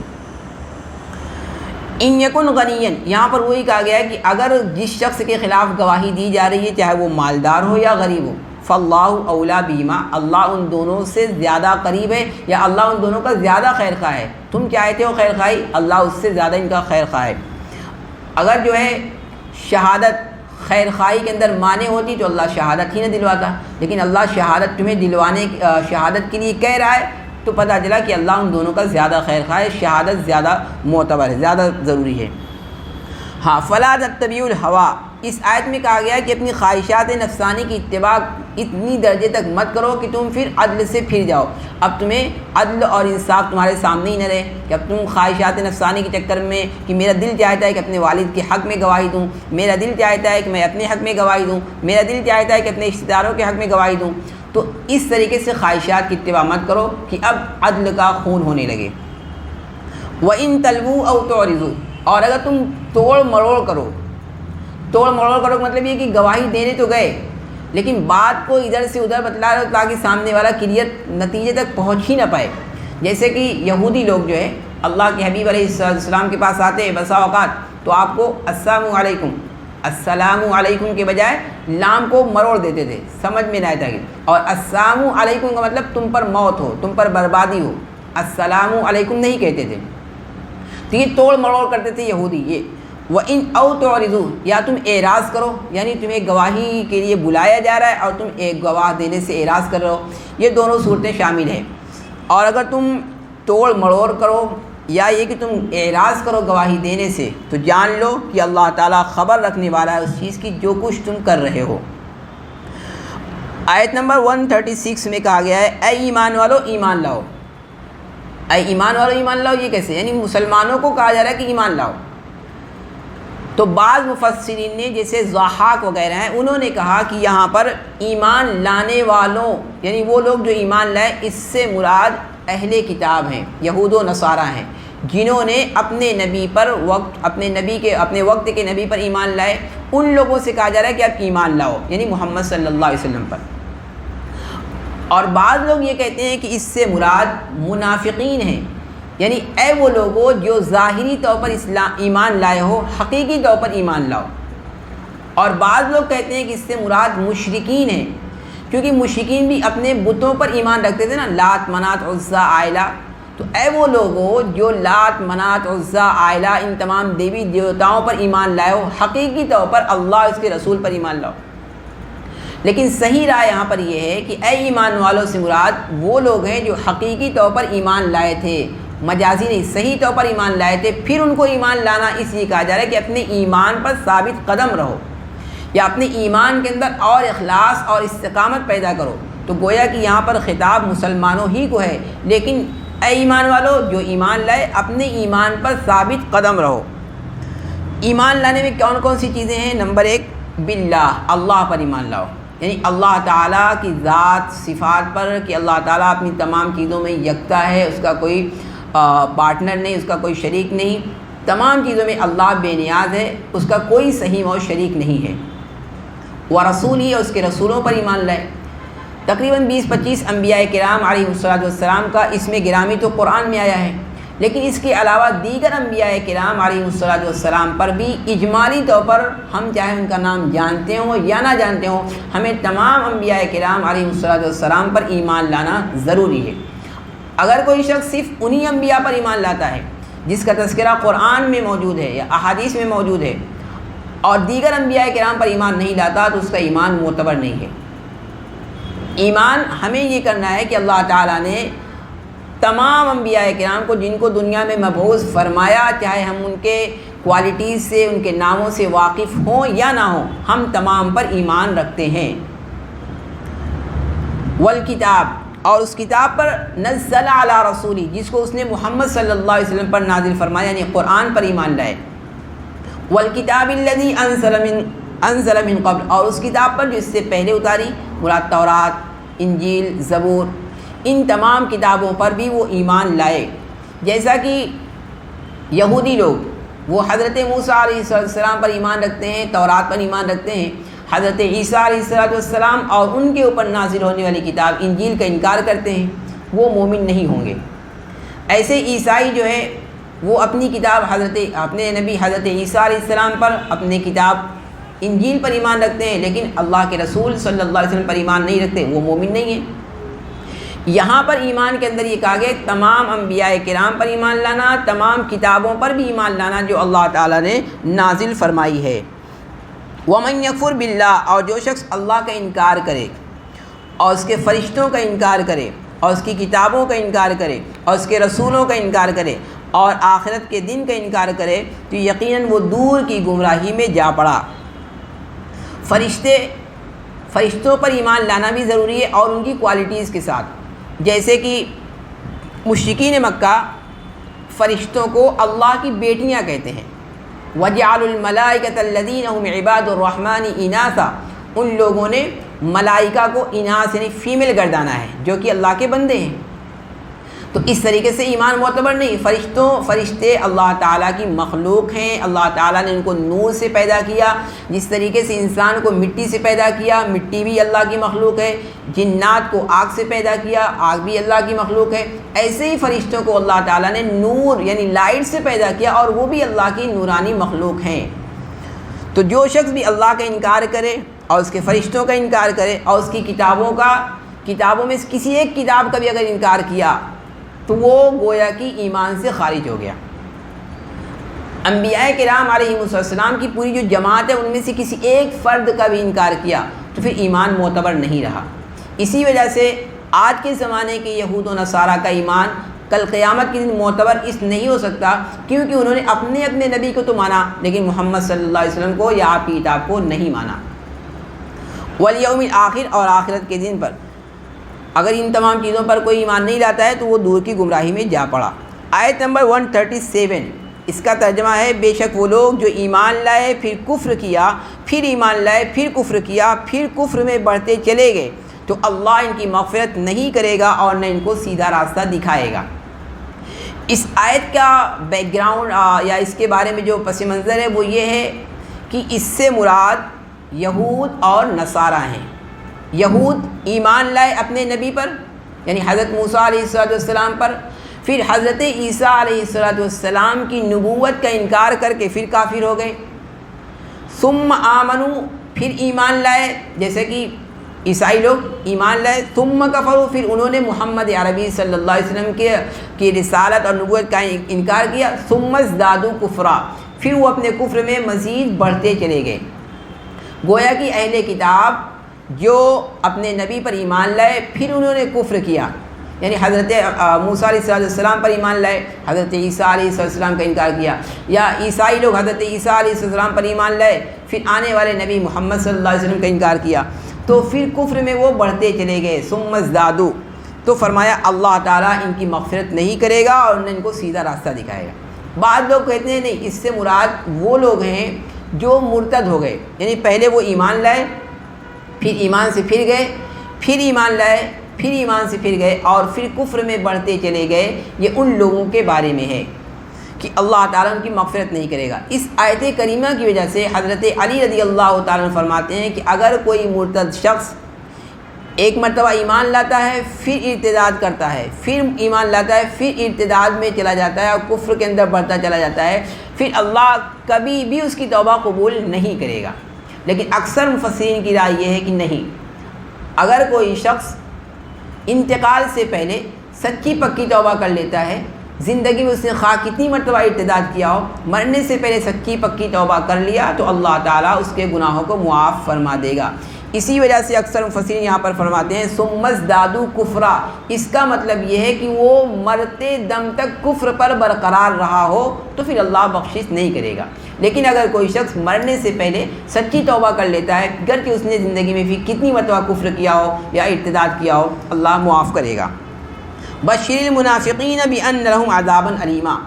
ان یکن غنیًا, یہاں پر وہی کہا گیا ہے کہ اگر جس شخص کے خلاف گواہی دی جا رہی ہے چاہے وہ مالدار ہو یا غریب ہو, فاللہ اولیٰ بہما, اللہ ان دونوں سے زیادہ قریب ہے یا اللہ ان دونوں کا زیادہ خیر خواہ ہے. تم چاہتے ہو خیر خواہی, اللہ اس سے زیادہ ان کا خیر خواہ ہے. اگر جو ہے شہادت خیر خواہی کے اندر مانے ہوتی تو اللہ شہادت ہی نہ دلواتا, لیکن اللہ شہادت تمہیں دلوانے شہادت کے لیے کہہ رہا ہے, تو پتہ چلا کہ اللہ ان دونوں کا زیادہ خیر خواہ ہے, شہادت زیادہ معتبر ہے, زیادہ ضروری ہے. ہاں, فلا تتبعوا الہویٰ, اس آیت میں کہا گیا ہے کہ اپنی خواہشات نفسانی کی اتباع اتنی درجے تک مت کرو کہ تم پھر عدل سے پھر جاؤ. اب تمہیں عدل اور انصاف تمہارے سامنے ہی نہ رہے کہ اب تم خواہشات نفسانی کے چکر میں کہ میرا دل چاہتا ہے کہ اپنے والد کے حق میں گواہی دوں, میرا دل چاہتا ہے کہ میں اپنے حق میں گواہی دوں, میرا دل چاہتا ہے کہ اپنے رشتہ داروں کے حق میں گواہی دوں, تو اس طریقے سے خواہشات کی اتباع مت کرو کہ اب عدل کا خون ہونے لگے. وَإِن تَلْوُوا أَوْ تُعْرِضُوا, اور اگر تم توڑ مروڑ کرو کا مطلب یہ کہ گواہی دینے تو گئے لیکن بات کو ادھر سے ادھر بتلا رہے ہو تاکہ سامنے والا کلیئر نتیجے تک پہنچ ہی نہ پائے. جیسے کہ یہودی لوگ جو ہے اللہ کے حبیب علیہ السلام کے پاس آتے ہیں بسا اوقات تو آپ کو السلام علیکم کے بجائے لام کو مروڑ دیتے تھے, سمجھ میں نہ آتا کہ, اور السلام علیکم کا مطلب تم پر موت ہو, تم پر بربادی ہو, السلام علیکم نہیں کہتے تھے. تو یہ توڑ مروڑ کرتے تھے یہودی. یہ وَإِنْ أَوْ تُعْرِضُوا, یا تم اعراض کرو, یعنی تمہیں گواہی کے لیے بلایا جا رہا ہے اور تم ایک گواہ دینے سے اعراض کر رہے ہو, یہ دونوں صورتیں شامل ہیں. اور اگر تم توڑ مروڑ کرو یا یہ کہ تم اعراض کرو گواہی دینے سے، تو جان لو کہ اللہ تعالیٰ خبر رکھنے والا ہے اس چیز کی جو کچھ تم کر رہے ہو۔ آیت نمبر 136 میں کہا گیا ہے اے ایمان والو ایمان لاؤ۔ اے ایمان والو ایمان لاؤ، یہ کیسے؟ یعنی مسلمانوں کو کہا جا رہا ہے کہ ایمان لاؤ۔ تو بعض مفسرین نے جیسے ضحاک وغیرہ ہیں انہوں نے کہا کہ یہاں پر ایمان لانے والوں یعنی وہ لوگ جو ایمان لائے، اس سے مراد اہل کتاب ہیں، یہود و نصارہ ہیں، جنہوں نے اپنے نبی پر اپنے وقت کے نبی پر ایمان لائے۔ ان لوگوں سے کہا جا رہا ہے کہ آپ ایمان لاؤ، یعنی محمد صلی اللہ علیہ وسلم پر۔ اور بعض لوگ یہ کہتے ہیں کہ اس سے مراد منافقین ہیں، یعنی اے وہ لوگوں جو ظاہری طور پر ایمان لائے ہو، حقیقی طور پر ایمان لاؤ۔ اور بعض لوگ کہتے ہیں کہ اس سے مراد مشرکین ہیں، کیونکہ مشرکین بھی اپنے بتوں پر ایمان رکھتے تھے نا، لات منات عزیٰ عائلہ۔ تو اے وہ لوگوں جو لات منات عزیٰ عائلہ ان تمام دیوی دیوتاؤں پر ایمان لائے ہو، حقیقی طور پر اللہ اس کے رسول پر ایمان لاؤ۔ لیکن صحیح رائے یہاں پر یہ ہے کہ اے ایمان والوں سے مراد وہ لوگ ہیں جو حقیقی طور پر ایمان لائے تھے، مجازی نہیں، صحیح طور پر ایمان لائے تھے۔ پھر ان کو ایمان لانا اس لیے کہا جا رہا ہے کہ اپنے ایمان پر ثابت قدم رہو، یا اپنے ایمان کے اندر اور اخلاص اور استقامت پیدا کرو۔ تو گویا کہ یہاں پر خطاب مسلمانوں ہی کو ہے، لیکن اے ایمان والو جو ایمان لائے اپنے ایمان پر ثابت قدم رہو۔ ایمان لانے میں کون کون سی چیزیں ہیں؟ نمبر 1 باللہ، اللہ پر ایمان لاؤ، یعنی اللہ تعالیٰ کی ذات صفات پر، کہ اللہ تعالیٰ اپنی تمام چیزوں میں یکتا ہے، اس کا کوئی پارٹنر نہیں، اس کا کوئی شریک نہیں، تمام چیزوں میں اللہ بے نیاز ہے، اس کا کوئی سہیم اور شریک نہیں ہے۔ ورسول ہی، اس کے رسولوں پر ایمان لائے۔ تقریباً 20-25 انبیاء کرام علیہ السلام کا اس میں گرامی تو قرآن میں آیا ہے، لیکن اس کے علاوہ دیگر انبیاء کرام علیہ السلام پر بھی اجمالی طور پر ہم چاہے ان کا نام جانتے ہوں یا نہ جانتے ہوں، ہمیں تمام انبیاء کرام علیہ السلام پر ایمان لانا ضروری ہے۔ اگر کوئی شخص صرف انہی انبیاء پر ایمان لاتا ہے جس کا تذکرہ قرآن میں موجود ہے یا احادیث میں موجود ہے، اور دیگر انبیاء کرام پر ایمان نہیں لاتا، تو اس کا ایمان معتبر نہیں ہے۔ ایمان ہمیں یہ کرنا ہے کہ اللہ تعالیٰ نے تمام انبیاء کرام کو، جن کو دنیا میں مبعوث فرمایا، چاہے ہم ان کے کوالٹیز سے، ان کے ناموں سے واقف ہوں یا نہ ہوں، ہم تمام پر ایمان رکھتے ہیں۔ والکتاب، اور اس کتاب پر نزل علی رسولی، جس کو اس نے محمد صلی اللہ علیہ وسلم پر نازل فرمایا، یعنی قرآن پر ایمان لائے۔ والکتاب الذی انزل من قبل، اور اس کتاب پر جو اس سے پہلے اتاری، مراد تورات، انجیل، زبور، ان تمام کتابوں پر بھی وہ ایمان لائے۔ جیسا کہ یہودی لوگ وہ حضرت موسیٰ علیہ السلام پر ایمان رکھتے ہیں، تورات پر ایمان رکھتے ہیں، حضرت عیسیٰ علیہ السلام اور ان کے اوپر نازل ہونے والی کتاب انجیل کا انکار کرتے ہیں، وہ مومن نہیں ہوں گے۔ ایسے عیسائی جو ہے وہ اپنی کتاب اپنے نبی حضرت عیسیٰ علیہ السلام پر، اپنے کتاب انجیل پر ایمان رکھتے ہیں، لیکن اللہ کے رسول صلی اللہ علیہ وسلم پر ایمان نہیں رکھتے، وہ مومن نہیں ہیں۔ یہاں پر ایمان کے اندر یہ کہا گیا تمام انبیاء کرام پر ایمان لانا، تمام کتابوں پر بھی ایمان لانا جو اللہ تعالیٰ نے نازل فرمائی ہے۔ وَمَن يَكْفُرْ بِاللَّهِ، اور جو شخص اللہ کا انکار کرے اور اس کے فرشتوں کا انکار کرے اور اس کی کتابوں کا انکار کرے اور اس کے رسولوں کا انکار کرے اور آخرت کے دن کا انکار کرے، تو یقیناً وہ دور کی گمراہی میں جا پڑا۔ فرشتوں پر ایمان لانا بھی ضروری ہے، اور ان کی کوالٹیز کے ساتھ، جیسے کہ مشرکین مکہ فرشتوں کو اللہ کی بیٹیاں کہتے ہیں۔ وَجَعَلُوا الْمَلَائِكَةَ الَّذِينَ هُمْ عِبَادُ الرَّحْمَنِ إِنَاثًا، ان لوگوں نے ملائکہ کو اناث یعنی فیمیل گردانا ہے، جو کہ اللہ کے بندے ہیں۔ تو اس طریقے سے ایمان معتبر نہیں۔ فرشتے اللہ تعالیٰ کی مخلوق ہیں، اللہ تعالیٰ نے ان کو نور سے پیدا کیا، جس طریقے سے انسان کو مٹی سے پیدا کیا، مٹی بھی اللہ کی مخلوق ہے، جنات کو آگ سے پیدا کیا، آگ بھی اللہ کی مخلوق ہے، ایسے ہی فرشتوں کو اللہ تعالیٰ نے نور یعنی لائٹ سے پیدا کیا، اور وہ بھی اللہ کی نورانی مخلوق ہیں۔ تو جو شخص بھی اللہ کا انکار کرے اور اس کے فرشتوں کا انکار کرے اور اس کی کتابوں میں کسی ایک کتاب کا بھی اگر انکار کیا، تو وہ گویا کہ ایمان سے خارج ہو گیا۔ انبیاء کرام علیہ السلام کی پوری جو جماعت ہے، ان میں سے کسی ایک فرد کا بھی انکار کیا تو پھر ایمان معتبر نہیں رہا۔ اسی وجہ سے آج کے زمانے کے یہود و نصارہ کا ایمان کل قیامت کے دن معتبر اس نہیں ہو سکتا، کیونکہ انہوں نے اپنے نبی کو تو مانا لیکن محمد صلی اللہ علیہ وسلم کو یا آپ کی کتاب کو نہیں مانا۔ والیوم الآخر، اور آخرت کے دن پر اگر ان تمام چیزوں پر کوئی ایمان نہیں لاتا ہے تو وہ دور کی گمراہی میں جا پڑا۔ آیت نمبر 137، اس کا ترجمہ ہے بے شک وہ لوگ جو ایمان لائے پھر کفر کیا، پھر ایمان لائے پھر کفر کیا، پھر کفر میں بڑھتے چلے گئے تو اللہ ان کی مغفرت نہیں کرے گا اور نہ ان کو سیدھا راستہ دکھائے گا۔ اس آیت کا بیک گراؤنڈ یا اس کے بارے میں جو پس منظر ہے وہ یہ ہے کہ اس سے مراد یہود اور نصارہ ہیں۔ یہود ایمان لائے اپنے نبی پر یعنی حضرت موسیٰ علیہ السلام پر، پھر حضرت عیسیٰ علیہ السلام کی نبوت کا انکار کر کے پھر کافر ہو گئے۔ ثم آمنوا، پھر ایمان لائے، جیسے کہ عیسائی لوگ ایمان لائے، ثم کفروا، پھر انہوں نے محمد عربی صلی اللہ علیہ وسلم کی رسالت اور نبوت کا انکار کیا۔ ثم ازدادوا کفرا، پھر وہ اپنے کفر میں مزید بڑھتے چلے گئے۔ گویا کہ اہل کتاب جو اپنے نبی پر ایمان لائے پھر انہوں نے کفر کیا، یعنی حضرت موسیٰ علیہ السلام پر ایمان لائے، حضرت عیسیٰ علیہ السلام کا انکار کیا، یا عیسائی لوگ حضرت عیسیٰ علیہ السلام پر ایمان لائے پھر آنے والے نبی محمد صلی اللہ علیہ وسلم کا انکار کیا، تو پھر کفر میں وہ بڑھتے چلے گئے۔ ثم ازدادوا، تو فرمایا اللہ تعالیٰ ان کی مغفرت نہیں کرے گا اور نہ ان کو سیدھا راستہ دکھائے گا۔ بعض لوگ کہتے ہیں نہیں، اس سے مراد وہ لوگ ہیں جو مرتد ہو گئے، یعنی پہلے وہ ایمان لائے پھر ایمان سے پھر گئے، پھر ایمان لائے پھر ایمان سے پھر گئے اور پھر کفر میں بڑھتے چلے گئے۔ یہ ان لوگوں کے بارے میں ہے کہ اللہ تعالیٰ ان کی مغفرت نہیں کرے گا۔ اس آیت کریمہ کی وجہ سے حضرت علی رضی اللہ تعالیٰ عنہ فرماتے ہیں کہ اگر کوئی مرتد شخص ایک مرتبہ ایمان لاتا ہے پھر ارتداد کرتا ہے، پھر ایمان لاتا ہے پھر ارتداد میں چلا جاتا ہے اور کفر کے اندر بڑھتا چلا جاتا ہے، پھر اللہ کبھی بھی اس کی توبہ قبول نہیں کرے گا۔ لیکن اکثر مفسرین کی رائے یہ ہے کہ نہیں، اگر کوئی شخص انتقال سے پہلے سچی پکی توبہ کر لیتا ہے، زندگی میں اس نے خواہ کتنی مرتبہ ارتداد کیا ہو، مرنے سے پہلے سچی پکی توبہ کر لیا تو اللہ تعالیٰ اس کے گناہوں کو معاف فرما دے گا۔ اسی وجہ سے اکثر مفسرین یہاں پر فرماتے ہیں ثم ازدادوا کفرا، اس کا مطلب یہ ہے کہ وہ مرتے دم تک کفر پر برقرار رہا ہو تو پھر اللہ بخشش نہیں کرے گا۔ لیکن اگر کوئی شخص مرنے سے پہلے سچی توبہ کر لیتا ہے، گرچہ اس نے زندگی میں بھی کتنی مرتبہ کفر کیا ہو یا ارتداد کیا ہو، اللہ معاف کرے گا۔ بشر المنافقین بان لهم عذابا الیما،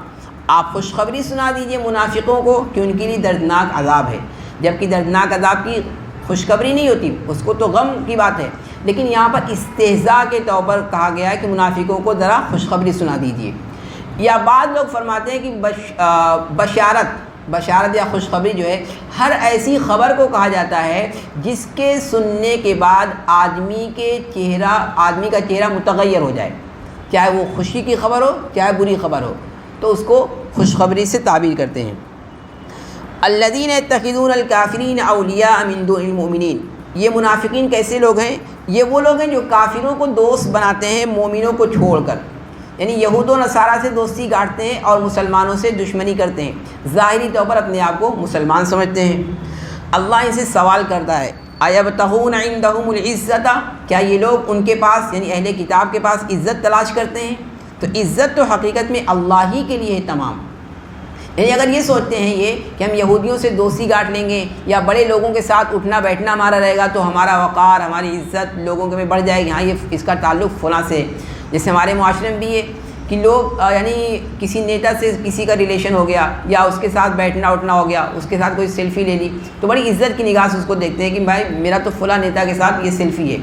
آپ خوشخبری سنا دیجئے منافقوں کو کہ ان کے لیے دردناک عذاب ہے۔ جبکہ دردناک عذاب کی خوشخبری نہیں ہوتی، اس کو تو غم کی بات ہے، لیکن یہاں پر استہزاء کے طور پر کہا گیا ہے کہ منافقوں کو ذرا خوشخبری سنا دیجئے۔ یا بعض لوگ فرماتے ہیں کہ بشارت یا خوشخبری جو ہے ہر ایسی خبر کو کہا جاتا ہے جس کے سننے کے بعد آدمی کا چہرہ متغیر ہو جائے، چاہے وہ خوشی کی خبر ہو چاہے بری خبر ہو، تو اس کو خوشخبری سے تعبیر کرتے ہیں۔ الذین یتخذون الکافرین اولیاء من دون المؤمنین، یہ منافقین کیسے لوگ ہیں؟ یہ وہ لوگ ہیں جو کافروں کو دوست بناتے ہیں مومنوں کو چھوڑ کر، یعنی یہود و نصارہ سے دوستی گاڑتے ہیں اور مسلمانوں سے دشمنی کرتے ہیں، ظاہری طور پر اپنے آپ کو مسلمان سمجھتے ہیں۔ اللہ ان سے سوال کرتا ہے ایبتغون عندہم العزت، کیا یہ لوگ ان کے پاس یعنی اہل کتاب کے پاس عزت تلاش کرتے ہیں؟ تو عزت تو حقیقت میں اللہ ہی کے لیے ہے تمام، یعنی اگر یہ سوچتے ہیں یہ کہ ہم یہودیوں سے دوستی گاٹ لیں گے یا بڑے لوگوں کے ساتھ اٹھنا بیٹھنا ہمارا رہے گا تو ہمارا وقار ہماری عزت لوگوں کے میں بڑھ جائے گی، ہاں یہ اس کا تعلق فلاں سے، جیسے ہمارے معاشرے میں بھی ہے کہ لوگ یعنی کسی نیتا سے کسی کا ریلیشن ہو گیا یا اس کے ساتھ بیٹھنا اٹھنا ہو گیا، اس کے ساتھ کوئی سیلفی لے لی تو بڑی عزت کی نگاہ سے اس کو دیکھتے ہیں کہ بھائی میرا تو فلاں نیتا کے ساتھ یہ سیلفی ہے۔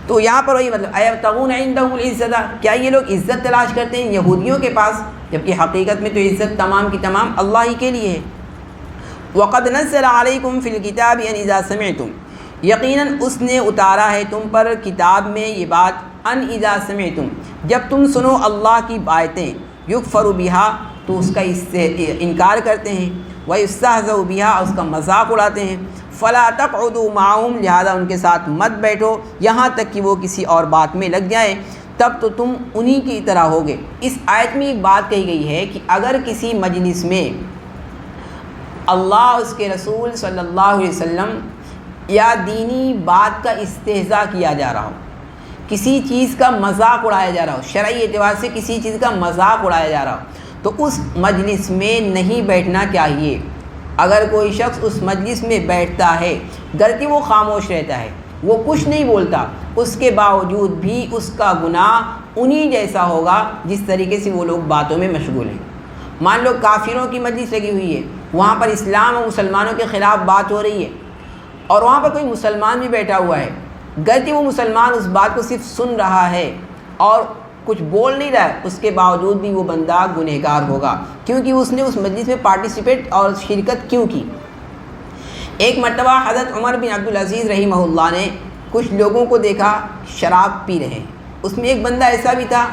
تو یہاں پر وہی مطلب ایبتغون عندہم العزت، کیا یہ لوگ عزت تلاش کرتے ہیں یہودیوں کے پاس، جبکہ حقیقت میں تو عزت تمام کی تمام اللہ ہی کے لیے ہے۔ وَقَدْ نَزَّلَ عَلَيْكُمْ فِي الْكِتَابِ أَنْ إِذَا سَمِعْتُمْ، یقیناً اس نے اتارا ہے تم پر کتاب میں یہ بات، ان اذا سمعتم، جب تم سنو اللہ کی آیتیں، یکفر بہا، تو اس کا انکار کرتے ہیں، ویستہزأ بہا، اس کا مذاق اڑاتے ہیں، فلا تقعدوا معهم، لہذا ان کے ساتھ مت بیٹھو یہاں تک کہ وہ کسی اور بات میں لگ جائیں، تب تو تم انہی کی طرح ہوگے۔ اس آیت میں ایک بات کہی گئی ہے کہ اگر کسی مجلس میں اللہ اس کے رسول صلی اللہ علیہ وسلم یا دینی بات کا استہزاء کیا جا رہا ہو کسی چیز کا مذاق اڑایا جا رہا ہو، شرعی اعتبار سے کسی چیز کا مذاق اڑایا جا رہا ہو، تو اس مجلس میں نہیں بیٹھنا چاہیے۔ اگر کوئی شخص اس مجلس میں بیٹھتا ہے گرچہ وہ خاموش رہتا ہے، وہ کچھ نہیں بولتا، اس کے باوجود بھی اس کا گناہ انہی جیسا ہوگا جس طریقے سے وہ لوگ باتوں میں مشغول ہیں۔ مان لو کافروں کی مجلس لگی ہوئی ہے، وہاں پر اسلام اور مسلمانوں کے خلاف بات ہو رہی ہے، اور وہاں پر کوئی مسلمان بھی بیٹھا ہوا ہے، گرچہ وہ مسلمان اس بات کو صرف سن رہا ہے اور کچھ بول نہیں رہا ہے، اس کے باوجود بھی وہ بندہ گنہگار ہوگا، کیونکہ اس نے اس مجلس میں پارٹیسپیٹ اور شرکت کیوں کی۔ ایک مرتبہ حضرت عمر بن عبدالعزیز رحمہ اللہ نے کچھ لوگوں کو دیکھا شراب پی رہے ہیں۔ اس میں ایک بندہ ایسا بھی تھا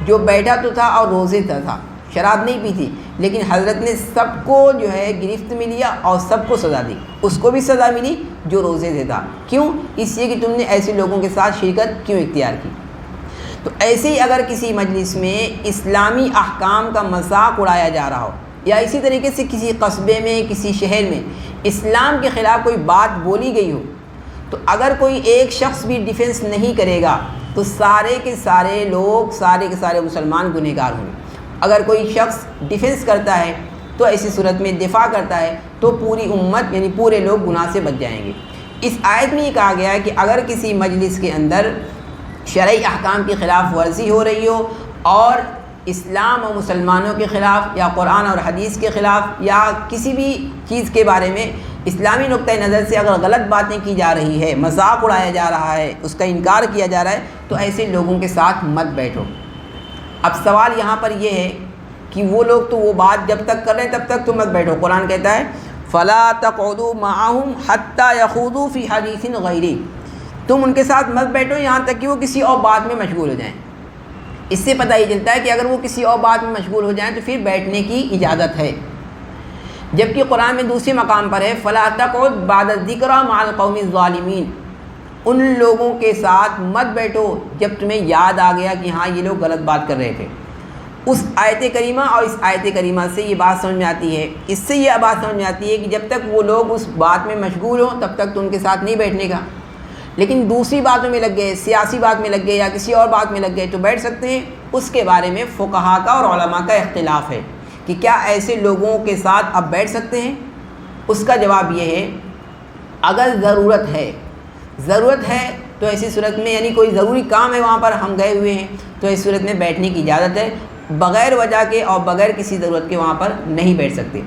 جو بیٹھا تو تھا اور روزے تھا، شراب نہیں پی تھی، لیکن حضرت نے سب کو جو ہے گرفت میں لیا اور سب کو سزا دی۔ اس کو بھی سزا ملی جو روزے سے تھا، کیوں؟ اس لیے کہ تم نے ایسے لوگوں کے ساتھ شرکت کیوں اختیار کی۔ تو ایسے ہی اگر کسی مجلس میں اسلامی احکام کا مذاق اڑایا جا رہا ہو، یا اسی طریقے سے کسی قصبے میں کسی شہر میں اسلام کے خلاف کوئی بات بولی گئی ہو، تو اگر کوئی ایک شخص بھی ڈیفنس نہیں کرے گا تو سارے کے سارے لوگ، سارے کے سارے مسلمان گنہگار ہوں گے۔ اگر کوئی شخص ڈیفنس کرتا ہے تو ایسی صورت میں دفاع کرتا ہے تو پوری امت یعنی پورے لوگ گناہ سے بچ جائیں گے۔ اس آیت میں یہ کہا گیا ہے کہ اگر کسی مجلس کے اندر شرعی احکام کی خلاف ورزی ہو رہی ہو اور اسلام اور مسلمانوں کے خلاف یا قرآن اور حدیث کے خلاف یا کسی بھی چیز کے بارے میں اسلامی نقطۂ نظر سے اگر غلط باتیں کی جا رہی ہے، مذاق اڑایا جا رہا ہے، اس کا انکار کیا جا رہا ہے، تو ایسے لوگوں کے ساتھ مت بیٹھو۔ اب سوال یہاں پر یہ ہے کہ وہ لوگ تو وہ بات جب تک کر رہے ہیں تب تک تو مت بیٹھو۔ قرآن کہتا ہے فَلَا تَقْعُدُوا مَعَهُمْ حَتَّى يَخُوضُوا فِي حَدِيثٍ غَيْرِهِ، تم ان کے ساتھ مت بیٹھو یہاں تک کہ وہ کسی اور بات میں مشغول ہو جائیں۔ اس سے پتہ یہ چلتا ہے کہ اگر وہ کسی اور بات میں مشغول ہو جائیں تو پھر بیٹھنے کی اجازت ہے۔ جبکہ قرآن میں دوسرے مقام پر ہے فَلَا تَقْعُدْ بَعْدَ الذِّكْرَىٰ مَعَ الْقَوْمِ الظَّالِمِينَ، ان لوگوں کے ساتھ مت بیٹھو جب تمہیں یاد آ گیا کہ ہاں یہ لوگ غلط بات کر رہے تھے۔ اس آیت کریمہ اور اس آیت کریمہ سے یہ بات سمجھ میں آتی ہے، اس سے یہ بات سمجھ میں آتی ہے کہ جب تک وہ لوگ اس بات میں مشغول ہوں تب تک تو ان کے ساتھ نہیں بیٹھنے کا، لیکن دوسری باتوں میں لگ گئے، سیاسی بات میں لگ گئے یا کسی اور بات میں لگ گئے تو بیٹھ سکتے ہیں۔ اس کے بارے میں فقہا کا اور علماء کا اختلاف ہے کہ کیا ایسے لوگوں کے ساتھ اب بیٹھ سکتے ہیں۔ اس کا جواب یہ ہے اگر ضرورت ہے تو ایسی صورت میں یعنی کوئی ضروری کام ہے وہاں پر ہم گئے ہوئے ہیں تو اس صورت میں بیٹھنے کی اجازت ہے، بغیر وجہ کے اور بغیر کسی ضرورت کے وہاں پر نہیں بیٹھ سکتے۔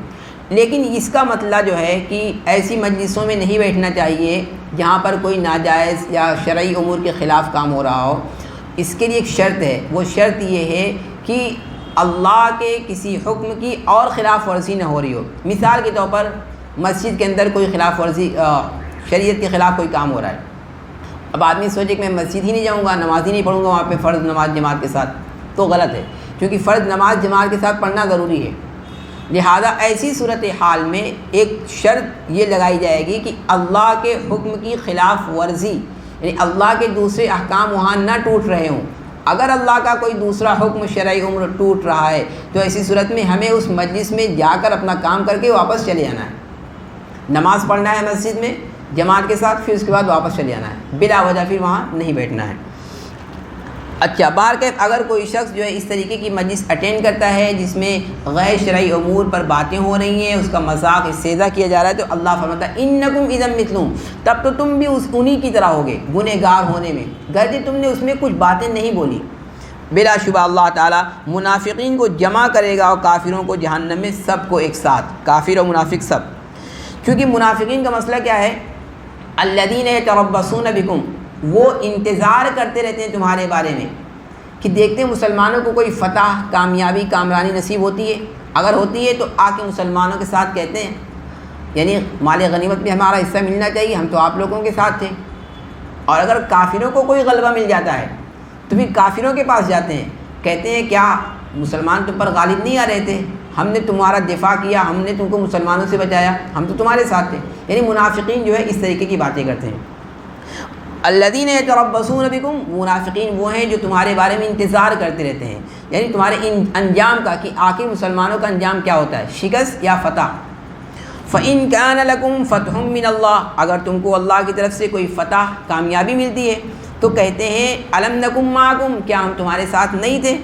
لیکن اس کا مطلب جو ہے کہ ایسی مجلسوں میں نہیں بیٹھنا چاہیے جہاں پر کوئی ناجائز یا شرعی امور کے خلاف کام ہو رہا ہو۔ اس کے لیے ایک شرط ہے، وہ شرط یہ ہے کہ اللہ کے کسی حکم کی اور خلاف ورزی نہ ہو رہی ہو۔ مثال کے طور پر مسجد کے اندر کوئی خلاف ورزی، شریعت کے خلاف کوئی کام ہو رہا ہے، اب آدمی سوچے کہ میں مسجد ہی نہیں جاؤں گا، نماز ہی نہیں پڑھوں گا وہاں پہ فرض نماز جماعت کے ساتھ، تو غلط ہے، کیونکہ فرض نماز جماعت کے ساتھ پڑھنا ضروری ہے۔ لہذا ایسی صورتحال میں ایک شرط یہ لگائی جائے گی کہ اللہ کے حکم کی خلاف ورزی یعنی اللہ کے دوسرے احکام وہاں نہ ٹوٹ رہے ہوں۔ اگر اللہ کا کوئی دوسرا حکم شرعی امر ٹوٹ رہا ہے تو ایسی صورت میں ہمیں اس مجلس میں جا کر اپنا کام کر کے واپس چلے جانا ہے، نماز پڑھنا ہے مسجد میں جماعت کے ساتھ، پھر اس کے بعد واپس چلے جانا ہے، بلا وجہ پھر وہاں نہیں بیٹھنا ہے۔ اچھا، بہرکیف اگر کوئی شخص جو ہے اس طریقے کی مجلس اٹینڈ کرتا ہے جس میں غیر شرعی امور پر باتیں ہو رہی ہیں، اس کا مذاق استہزاء کیا جا رہا ہے، تو اللہ فرماتا ہے انکم اذا مثلہم، تب تو تم بھی انہی کی طرح ہوگے گنہگار ہونے میں، گرچہ تم نے اس میں کچھ باتیں نہیں بولی۔ بلا شبہ اللہ تعالیٰ منافقین کو جمع کرے گا اور کافروں کو جہنم میں سب کو ایک ساتھ، کافر و منافق سب۔ کیونکہ منافقین کا مسئلہ کیا ہے؟ الذین یتربصون بکم، وہ انتظار کرتے رہتے ہیں تمہارے بارے میں کہ دیکھتے ہیں مسلمانوں کو کوئی فتح، کامیابی، کامرانی نصیب ہوتی ہے، اگر ہوتی ہے تو آ کے مسلمانوں کے ساتھ کہتے ہیں یعنی مال غنیمت میں ہمارا حصہ ملنا چاہیے، ہم تو آپ لوگوں کے ساتھ تھے۔ اور اگر کافروں کو کوئی غلبہ مل جاتا ہے تو پھر کافروں کے پاس جاتے ہیں، کہتے ہیں کیا مسلمان تم پر غالب نہیں آ رہے تھے، ہم نے تمہارا دفاع کیا، ہم نے تم کو مسلمانوں سے بچایا، ہم تو تمہارے ساتھ تھے۔ یعنی منافقین جو ہے اس طریقے کی باتیں کرتے ہیں۔ الذین یتربصون بکم، منافقین وہ ہیں جو تمہارے بارے میں انتظار کرتے رہتے ہیں، یعنی تمہارے انجام کا کہ آخر مسلمانوں کا انجام کیا ہوتا ہے، شکست یا فتح۔ فَإِن كَانَ لَكُمْ فَتْحٌ مِّنَ اللَّهِ، اگر تم کو اللہ کی طرف سے کوئی فتح، کامیابی ملتی ہے، تو کہتے ہیں الم نکم معکم، کیا ہم تمہارے ساتھ نہیں تھے؟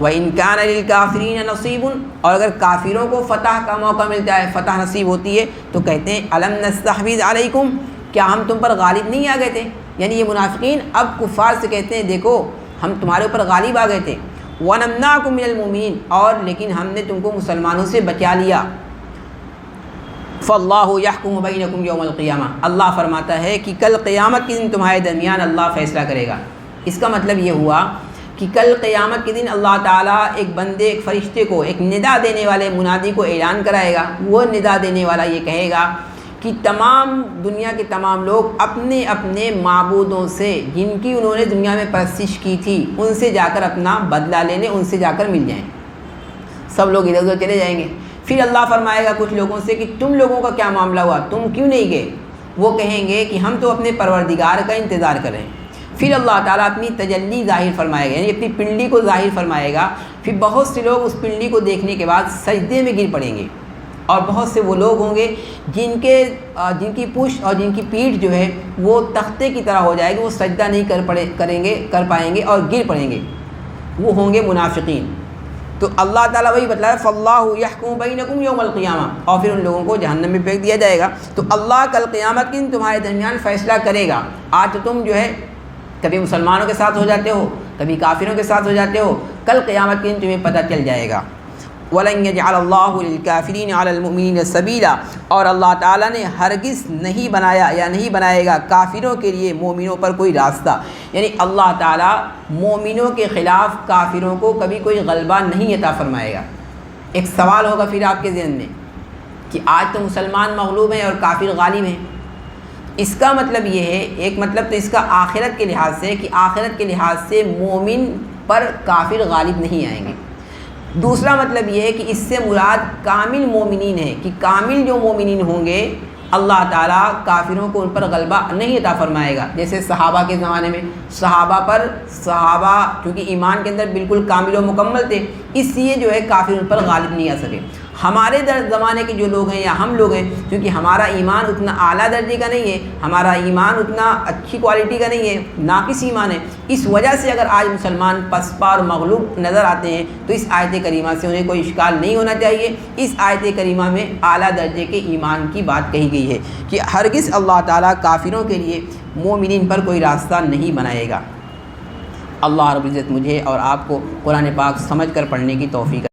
وَإِن كَانَ لِلْكَافِرِينَ نَصِيبٌ، اور اگر کافروں کو فتح کا موقع ملتا ہے، فتح نصیب ہوتی ہے، تو کہتے ہیں الم نستحوذ علیکم، کیا ہم تم پر غالب نہیں آ گئے تھے؟ یعنی یہ منافقین اب کفار سے کہتے ہیں دیکھو ہم تمہارے اوپر غالب آ گئے تھے، وَنَمْنَعْكُم مِّنَ الْمُؤْمِنِينَ، اور لیکن ہم نے تم کو مسلمانوں سے بچا لیا۔ فَاللَّهُ يَحْكُمُ بَيْنَكُمْ يَوْمَ الْقِيَامَةِ، اللہ فرماتا ہے کہ کل قیامت کے دن تمہارے درمیان اللہ فیصلہ کرے گا۔ اس کا مطلب یہ ہوا کہ کل قیامت کے دن اللہ تعالیٰ ایک بندے، ایک فرشتے کو، ایک ندا دینے والے منادی کو اعلان کرائے گا۔ وہ ندا دینے والا یہ کہے گا کہ تمام دنیا کے تمام لوگ اپنے اپنے معبودوں سے جن کی انہوں نے دنیا میں پرستش کی تھی ان سے جا کر اپنا بدلہ لینے، ان سے جا کر مل جائیں۔ سب لوگ ادھر ادھر چلے جائیں گے۔ پھر اللہ فرمائے گا کچھ لوگوں سے کہ تم لوگوں کا کیا معاملہ ہوا، تم کیوں نہیں گئے؟ وہ کہیں گے کہ ہم تو اپنے پروردگار کا انتظار کر رہے ہیں۔ پھر اللہ تعالیٰ اپنی تجلی ظاہر فرمائے گا، یعنی اپنی پنڈلی کو ظاہر فرمائے گا۔ پھر بہت سے لوگ اس پنڈلی کو دیکھنے کے بعد سجدے میں گر پڑیں گے، اور بہت سے وہ لوگ ہوں گے جن کی پشت اور جن کی پیٹھ جو ہے وہ تختے کی طرح ہو جائے گی، وہ سجدہ نہیں کر پائیں گے اور گر پڑیں گے، وہ ہوں گے منافقین۔ تو اللہ تعالیٰ وہی بتلایا فَاللَّهُ يَحْكُمُ بَيْنَكُمْ يَوْمَ الْقِيَامَةِ، اور پھر ان لوگوں کو جہنم میں پھینک دیا جائے گا۔ تو اللہ کل قیامت کے دن تمہارے درمیان فیصلہ کرے گا۔ آج تو تم جو ہے کبھی مسلمانوں کے ساتھ ہو جاتے ہو، کبھی کافروں کے ساتھ ہو جاتے ہو، کل قیامت کے دن تمہیں پتہ چل جائے گا۔ وَلَن يَجْعَلَ اللَّهُ لِلْكَافِرِينَ عَلَى الْمُؤْمِنِينَ سَبِيلًا، اور اللہ تعالیٰ نے ہرگز نہیں بنایا یا نہیں بنائے گا کافروں کے لیے مومنوں پر کوئی راستہ، یعنی اللہ تعالیٰ مومنوں کے خلاف کافروں کو کبھی کوئی غلبہ نہیں عطا فرمائے گا۔ ایک سوال ہوگا پھر آپ کے ذہن میں کہ آج تو مسلمان مغلوب ہیں اور کافر غالب ہیں۔ اس کا مطلب یہ ہے، ایک مطلب تو اس کا آخرت کے لحاظ سے کہ آخرت کے لحاظ سے مومن پر کافر غالب نہیں آئیں گے۔ دوسرا مطلب یہ ہے کہ اس سے مراد کامل مومنین ہے، کہ کامل جو مومنین ہوں گے اللہ تعالیٰ کافروں کو ان پر غلبہ نہیں عطا فرمائے گا۔ جیسے صحابہ کے زمانے میں صحابہ کیونکہ ایمان کے اندر بالکل کامل و مکمل تھے، اس لیے جو ہے کافر ان پر غالب نہیں آ سکے۔ ہمارے زمانے کے جو لوگ ہیں یا ہم لوگ ہیں، کیونکہ ہمارا ایمان اتنا اعلیٰ درجے کا نہیں ہے، ہمارا ایمان اتنا اچھی کوالٹی کا نہیں ہے، ناقص ایمان ہے، اس وجہ سے اگر آج مسلمان پسپا اور مغلوب نظر آتے ہیں تو اس آیت کریمہ سے انہیں کوئی اشکال نہیں ہونا چاہیے۔ اس آیت کریمہ میں اعلیٰ درجے کے ایمان کی بات کہی گئی ہے کہ ہرگز اللہ تعالیٰ کافروں کے لیے مومنین پر کوئی راستہ نہیں بنائے گا۔ اللہ رب العزت مجھے اور آپ کو قرآن پاک سمجھ کر پڑھنے کی توفیق